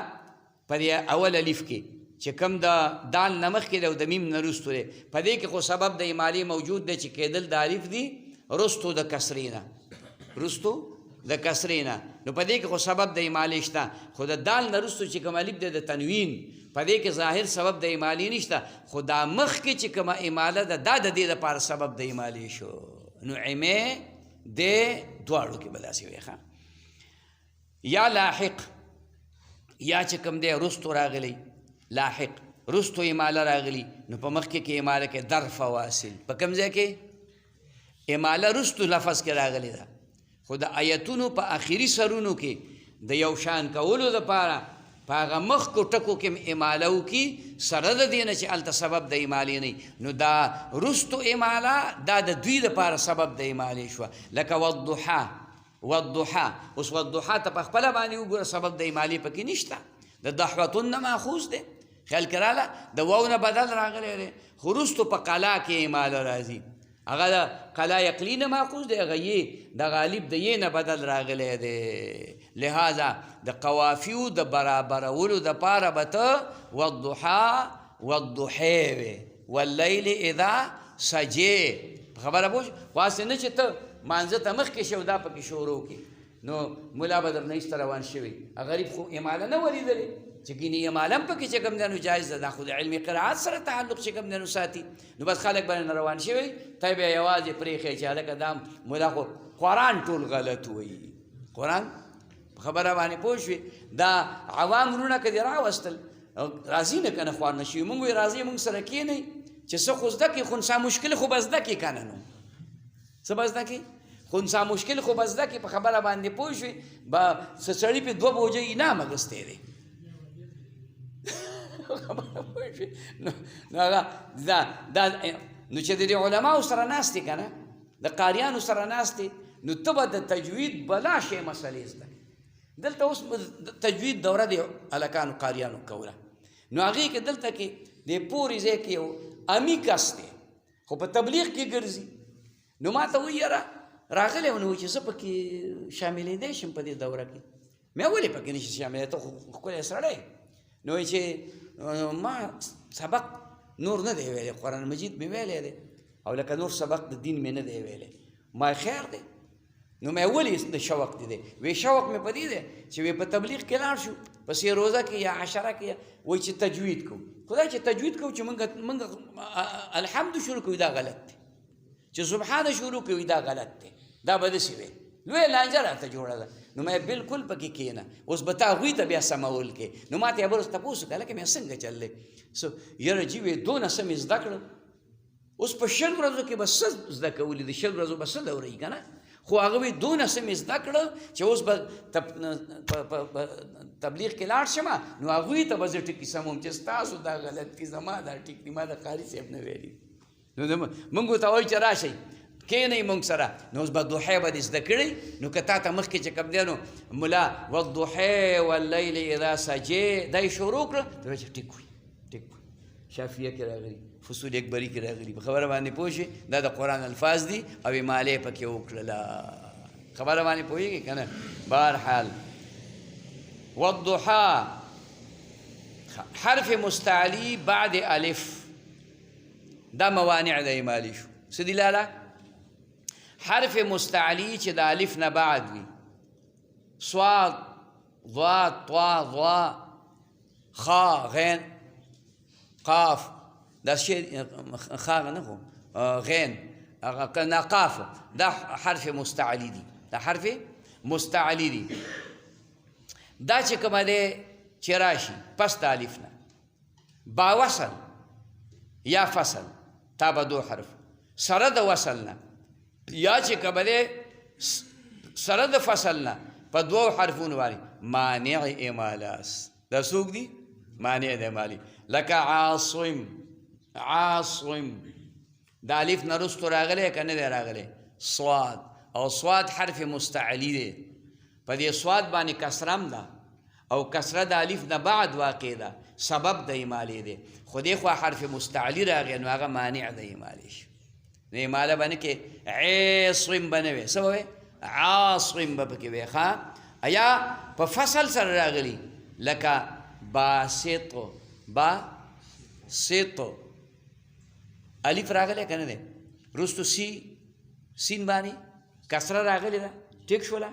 په دې اول الف کې چې کوم د دال نه مخکې دی او د میم نه رستو دی په دې کې خو سبب د ایمالې موجود دی چې کېدل د الف دي رستو د کسرې نه نو په دې کې خو سبب د ایمالې شته خو د دال نه رستو چې کوم الف دی د تنوین په دې کې ظاهر سبب د ایمالې نشته خو دا مخکې چې کومه ایماله ده دا د دې دپاره سبب د ایمالې شو نو عمې د دواړو کې به داسې وي ښه یا لاحق یا چې کوم دی رستو راغلی لاحق رستو ایماله راغلی نو په مخکې کې ایماله کې ظرف واصل په کوم ځای کې ایماله رستو لفظ کې راغلی ده خو د آیتونو په آخري سرونو کې د یو شان کولو دپاره په هغه مخکو ټکو کې ایماله وکړي سره د دې نه چې هلته سبب د ایمالې نه نو دا رستو ایماله دا د دوی دپاره سبب د ایمالې شوه لکه والضحا اوس والضحا ته په خپله باندې وګوره سبب د ایمالې پکې نشته د دحوتون نه ماخوذ دی خیال کې راله د واو نه بدل راغلی دی خو رستو په قلا کې ایماله راځي هغه د قلا یقلی نه ماخوذ دی هغه یې د غالب د یې نه بدل راغلی دی لہذا د قوافیو د برابرولو دپاره به ته والضحا والضحی وې واللیل اذا سجې خبره پوه خو هسې نه چې ته مانځه ته مخکې شو دا پکې شروع کړي نو ملا به درنه ایسته روان شوي غریب خو ایماله نه ولیدلې چې ګینې ایماله هم پکې چې کوم دی نو جایز ده دا خو د علمي قراعت سره تعلق چې کوم دی نو ساتي نو بس خلک به نه روان شوي ته بیا یوازې پرېښی چې هلکه دا ملا خو قرآن ټول غلط وایي قرآن خبره باندې پوه شوې دا عوام وروڼه که دې راوستل راځي نه که نه خوار نه شوي مونږ وایي راځئ مونږ سره کښېنئ چې څه خو زده کړي خو مشکل خو به زده کړي که نه نو څه به زده کړي خو مشکل خو به زده کړي په خبره باندې پوه شوې به څه سړي پې 2 بوجه انعام اخیستی دی خبره پوه شوې نو هغه نو چې د دې علماو سره ناست دی که نه د قاریانو سره ناست دی نو ته به د تجوید بلا شی مسلې زده کړي دلته اوس تجوید دوره د هلکانو قاریانو کوله نو هغې کې دلته کې د پورې ځای کې یو امی کس دی خو په تبلیغ کې ګرځي نو ما ته وایي یاره راغلی و نو چې زه پکې شاملېدی شم په دې دوره کې مې ولې پکې نشي شاملېدی ته خو ښکلی سړی نو وایي چې ما سبق نور نه دی ویلی قرآن مجید مې ویلی دی او لکه نور سبق د دین مې نه دی ویلی ما خیر دی نو مې ولې د شوق دی وی شوق مې په دې دی چې وی په تبلیغ کې لاړ شو په سې روزه کې یا عشره کې وایي چې تجوید کوو خدای چې تجوید کوو چې موږ الحمد شروع کوو دا غلط دی چې سبحانه شروع کوي دا غلط دی دا به داسې وي لویه لانجه راته جوړه ده نو مې بلکل پکې کښېنه اوس به تا هغوی ته بیا سمول کې نو ما ته یې بل اوس تپوس وکړه لکه مې څنګه چل دی یاره جي وی دونه څه مې زده کړل اوس په 100 ورځو کې به څه زده کولي د 100 ورځو به څه دوره وي که نه خو هغه وی دونه څه مې زده کړل چې اوس به تبلیغ کې لاړ شم نو هغوی ته به زه ټکي سموم چې ستاسو دا غلط دي زما دا ټیک دي ما د قاري صاحب نه ویلي نو مونږ ته وایي چې راشئ کښېنئ مونږ سره نو اوس به دوحی به دې زده کړئ نو که تا ته مخکې چې کوم دی نو ملا والضحی واللیل اذا سجې دا یې شروع کړه ته وایي چې ټیک وي ټیک وي شافیه کې راغلي فصول اکبري کې راغلي په خبره باندې پوه شئ دا د قرآن الفاظ دي او ایمالې پکې وکړله خبره باندې پوهېږي که نه بهرحال والضحا حرف مستعلی بعد الف دا موانع د ایمالي شو څه دي لاله حرف مستعلی چې د الف نه بعد وي صاد ضاد طا ضا خا غین قاف دا شی خا نه خو غین نه قاف دا حرف مستعلی دي دا حرف مستعلی دي دا چې کومه دی چې راشي پس د الف نه با وصل یا فصل تا به دو حرف سره د وصل نه یا چې کبله سره د فصل نه په دوو حرفونو باندې مانع امالاس دا څوک دي مانع د امالي لکه عاصم عاصم د الف نه رستو راغلی که نه دی راغلی صاد او صاد حرف مستعلی دی په دې صاد باندې کسره هم ده او کسره د الف نه بعد واقع ده سبب د امالې دی خو دې خوا حرف مستعلی راغی نو هغه مانع د امالې شو د اماله باندې کې عاصم به نه وي څه به وي عاصم به پکې وي ښه یا په فصل سره راغلی لکه باسط باسط الف راغلی که نه دی رستو سین باندې کسره راغلی ده ټیک شوله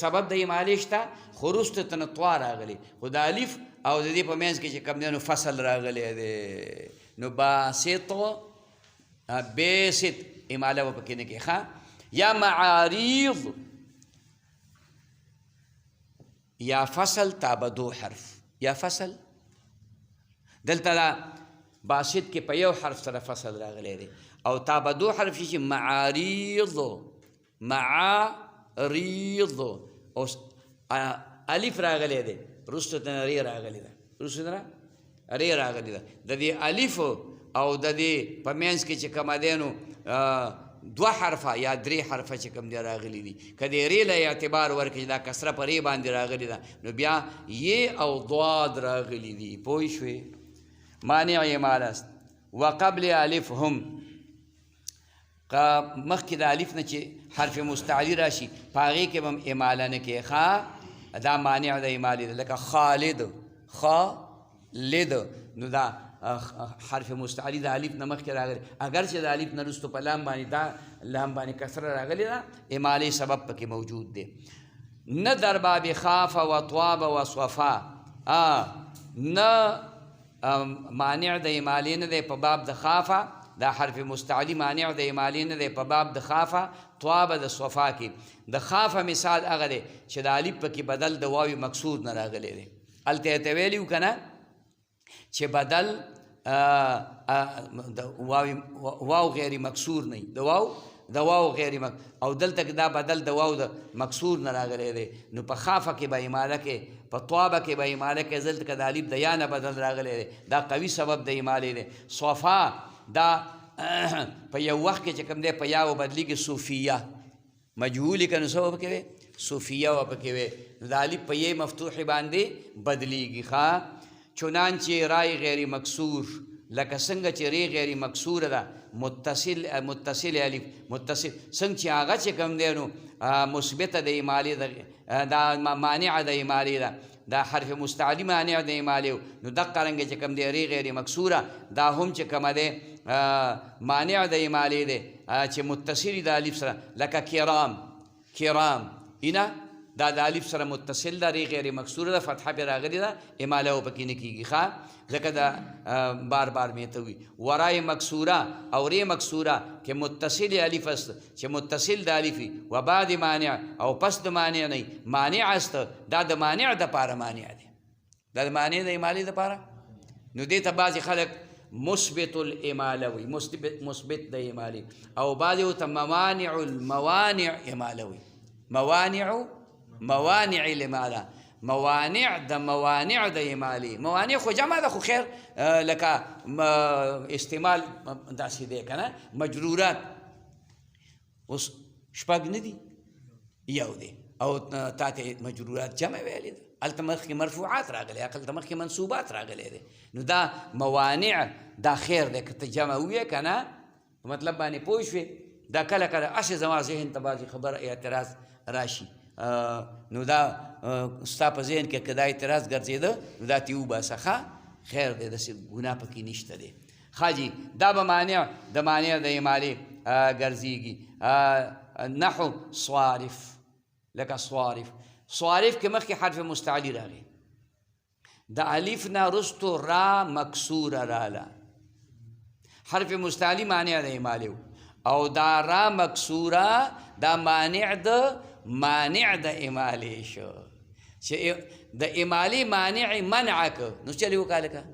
سبب د امالې شته خو رستو ته نه طوا راغلی خو د الف او د دې په منځ کې چې کوم دی نو فصل راغلی دی نو باسط باسط اماله به پکې نه کې ښه یا معارض یا فصل تا به دو حرف یا فصل دلته دا باسط کې په یو حرف سره فصل راغلی دی او تا به دو حرف شي چې معارض معارض او الف راغلی دی رستو ته ری راغلی ده رستو ته ری راغلی ده د دې الف او د دې په منځ کې چې کومه دی نو دو حرفه یا درې حرفه چې کوم دی راغلی دي که د ری له اعتبار ورکړي دا کسره په ری باندې راغلی ده نو بیا یې او ضاد راغلی دي پوه شوې مانع امال است وقبل الف هم مخکې د الف نه چې حرف مستعلی راشي په هغې کې به هم اماله نه کې ښه دا مانع د امالې ده لکه خالد خالد نو دا حرف مستعلی د الف نه مخکې راغلی اگر چې د الف نه رستو په لام باندې دا لام باندې کسره راغلی ده امالې سبب پکې موجود دی نه در باب خاف و طواب و صفا نه مانع د امالې نه دی په باب د خافه دا حرف مستعلی مانع د امالې نه دی په باب د خافه طواب د صفا کې د خافه مثال هغه دی چې د الف پکې بدل د واو مکسور نه راغلی دی هلته یې ته ویلي وو که نه چې بدل د واو غیر مکسور نه د واو غیر او دلته دا بدل د واو د مکسور نه راغلی دی نو په خافه کې به اماله کې په طوابه کې به اماله کې دلته که د الف د یا نه بدل راغلی دی دا قوي سبب د امالې دی صفا دا په یو وخت کې چې کوم دی په یا و بدلیږي صوفیه مجهولې که نو څه به پکې وي صوفیه به پکې وي نو د الف په یې مفتوحې باندې بدلیږي ښه چنانچه رای غیر مکسور لکه څنګه چې ری غیر مکسوره ده متصل الف متصل څنګه چې هغه چې کوم دی نو مثبته د امالې ده دا مانع د امالې ده دا حرف مستعلی مانع د امالې نو دقه رنګه چې کوم دی ری غیر مکسوره دا هم چې کومه دی مانع د امالې دی چې متصل د الف سره لکه کرام اینا دا د الف سره متصل ده ری غیر مکسوره ده فتحه پې راغلې ده اماله و پکې نه کېږي ښه ځکه دا بار بار مې ته وي ورای مکسوره او ری مکسوره که متصل الف است چې متصل د الفي و بعد مانع او پس د مانع نه مانع است دا د مانع دپاره مانع دی دا د مانع د امالې دپاره نو دې ته بعضې خلک مثبت الاماله وي مثبت د امالې او بعضې ورته موانع الموانع اماله وي موانع الاماله موانع د موانع د امالې موانع خو جمع ده خو خیر لکه استعمال داسې دی که نه مجرورات اوس شپږ نه دي یو دی او تا ته مجرورات جمع ویلې ده هلته مخکې مرفوعات راغلی هلته مخکې منصوبات راغلی دی نو دا موانع دا خیر دی که ته جمع وویې که نه په مطلب باندې پوه شوې دا کله کله هسې زما ذهن ته بعضې خبره اعتراض راشي نو دا ستا په ذهن کې که دا اعتراض ګرځېده نو دا ترې وباسه ښه خیر دی داسې ګناه پکې نشته دی ښه جي دا به مانع د مانع د امالې ګرځېږي نحو صوارف لکه صوارف کې مخکې حرف مستعلی راغی د الف نه رستو را مکسوره راله حرف مستعلی مانع د امالې او دا را مکسوره دا مانع د امالې شو چې د امالې مانع منع که نو چلې وکړه لکه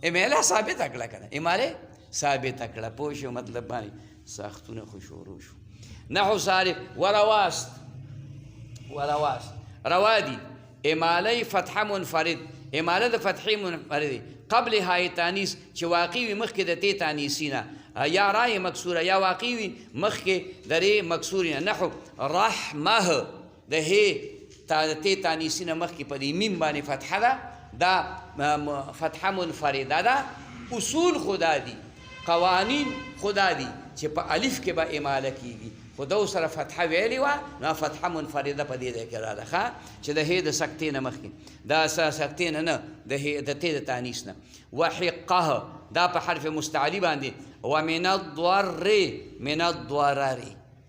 اماله ثابته کړه که نه امالې ثابته کړه. پوه شو مطلب باندې ساختونه خو شروع شو. نحو صارف ورواست روا دي امالی فتحه منفرد، اماله د فتحې منفرد قبل های تانیس چې واقع وي مخکې د تی تانیسي نه، یا رای مکسوره یا واقع وي مخکې د ری مکسوري نه. نحو رحمه د هی تی تانیسي نه مخکې په دې میم باندې فتحه ده، دا فتحه منفرده ده. اصول خدا دي، قوانین خدا دي چې په الف کې به اماله کیږي، خو دو سره فتحه ویلې وه نو فتحه منفرده په دې ځای کې راغله ښه چې د هې د سکتې نه مخکې دا سکتې نه د تی د تانیس نه. وحقه دا په حرف مستعلي باندې. ومن الضرر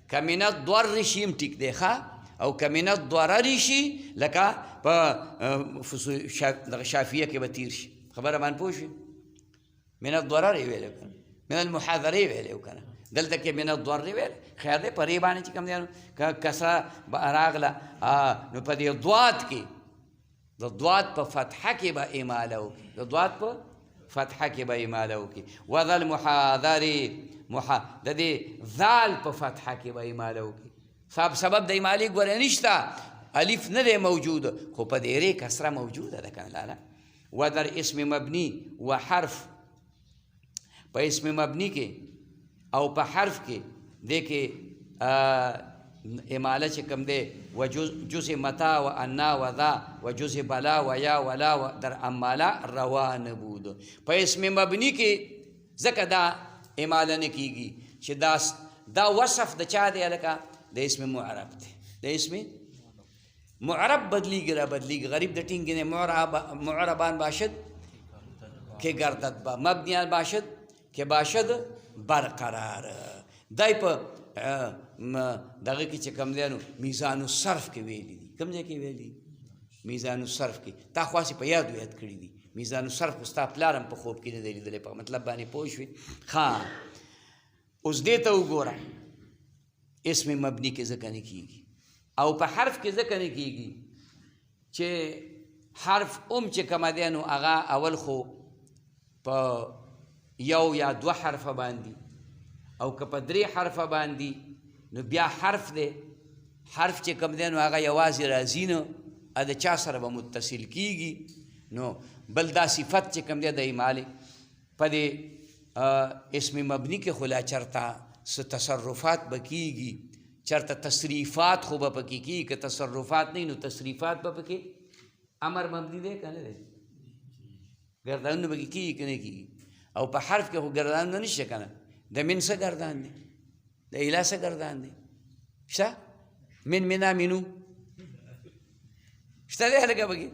که من الضرر شي هم ټیک دی ښه، او که من الضرر شي لکه په شافیه کې به تیر شي. خبره باندې پوه شوې؟ من الضرر یې ویلی که من المحاذرې یې ویلی که نه، دلته کې من الضرر ویل خیر دی. په ری باندې چې کوم دی که کسره راغله نو په دې ضاد کې د ضاد په فتحه کې به اماله وکړي، د ضاد په فتحه کې به اماله وکړي. وذا المحاذرې د دې ذال په فتحه کې به اماله وکړي. سبب د امالې ګوره نشته، الف نه دی موجود، خو په دې ری کسره موجوده ده که نه. ودر اسم مبني و حرف، په اسم مبني کې او په حرف کې دی کې اماله چې کوم دی و جز متا و انا و ذا و جز بلا و یا ولا و در اماله روا نه بود. په اسم مبني کې ځکه دا اماله نه کیږي چې دا وصف د چا دی لکه د اسم معرب دی. د اسم معرب بدلیږي را بدلیږي، غریب د ټینګې نه معربان باشد که گردد با، مبنیان باشد که باشد برقرار. دای په دغه کې چې کوم دی نو میزان الصرف کې ویلي دي. کوم ځای کې ویلي؟ میزان الصرف کې. تا خو هسې په یاد کړي دي. میزان الصرف خو ستا پلار هم په خوب کې نه دی لیدلی، په مطلب باندې پوه شوې؟ ښه اوس دې ته وګوره، اسم مبني کې ځکه نه کېږي او په حرف کې ځکه نه کېږي چې حرف چې کومه دی نو هغه اول خو په یو یا دوه حرفه باندې او که په درې حرفه باندې نو بیا حرف دی. حرف چې کوم دی نو هغه یوازې راځي نه، د چا سره به متصل کیږي. نو بل دا صفت چې کوم دی د امالې په دې اسم مبني کې خو لا چرته څه تصرفات به کیږي، چرته تصریفات خو به پکې کیږي. که تصرفات نه نو تصریفات به پکې امر مبني دی که نه دی؟ ګردانونه به کیږي که نه کیږي؟ او په حرف کې خو ګردانونه نشته که نه. د من څه ګردان دی؟ د اله څه ګردان دی؟ شته؟ من منا منو شته دی هلکه پکې؟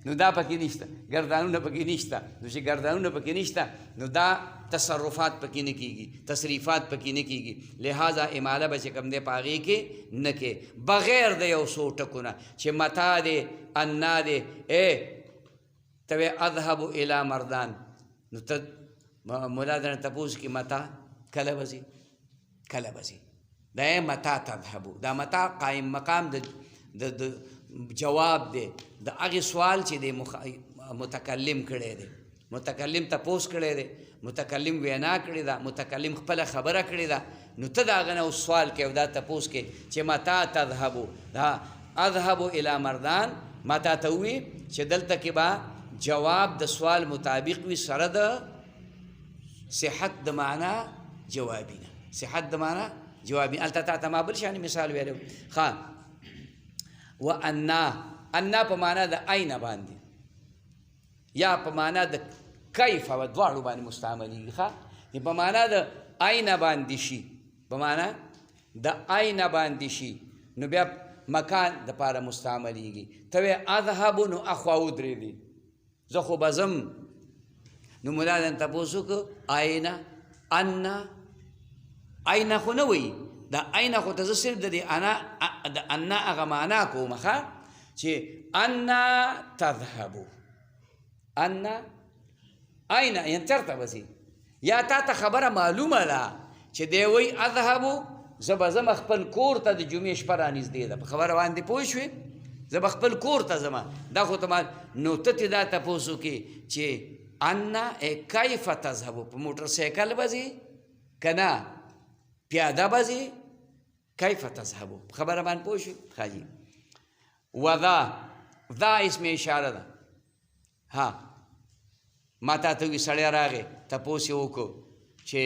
نو دا پکې نشته، ګردانونه پکې نشته. نو چې ګردانونه پکې نشته نو دا تصرفات پکې نه کیږي، تصریفات پکې نه کیږي. لہذا اماله به چې کوم دی په هغې کې نه کې بغیر د یو څو ټکو نه چې متا دی انا دی. ته وې اذهب الی مردان، نو ته مولا درنه تپوس کې متا کله به ځي کله به ځي، دا متا تذهبو. دا متا قایم مقام د جواب دی د هغې سوال چې دی متکلم کړی دی. متکلم تپوس کړی دی، متکلم وینا کړې ده، متکلم خپله خبره کړې ده. نو ته د هغه نه اوس سوال کوې او دا تپوس کې چې متا تذهبو، دا اذهبو الی مردان متا ته ووي چې دلته کې به جواب د سوال مطابق وي سره د صحت د معنا جوابي نه، صحت د معنا جوابي. هلته تا ته ما بل شانې مثال ویلی ښه. و انا په معنا د عین باندې یا په معنا د کیف و دواړو باندې مستعملېږي ښه. په معنا د عین باندې شي، په معنا د عین باندې شي نو بیا مکان دپاره مستعملېږي. ته وې اذهبو نو اخوا ودرېدې، زه خو به ځم. نو ملا دن تپوس وکړو عین انا خو نه وایي، دا عین خو ته زه صرف د انا هغه معنا کوم ښه چې انا تذهبو. انا عین یعنې چېرته به ځي؟ یا تا ته خبره معلومه ده چې دی وایي اذهبو زه به ځم خپل کور ته، د جمعې شپه رانږدې ده. په خبره باندې پوه شوې؟ زه به خپل کور ته ځم. دا خو ته نو ته دا تپوس وکړې چې انا کیف تذهبو په موټر سایکل بځي کنا پیاده بځي کیف تذهبو خبره باندې پوه شئ حاجي وذا اسم اشاره ده ها ما تا ته وي سړی راغی تپوس یې وکړو چې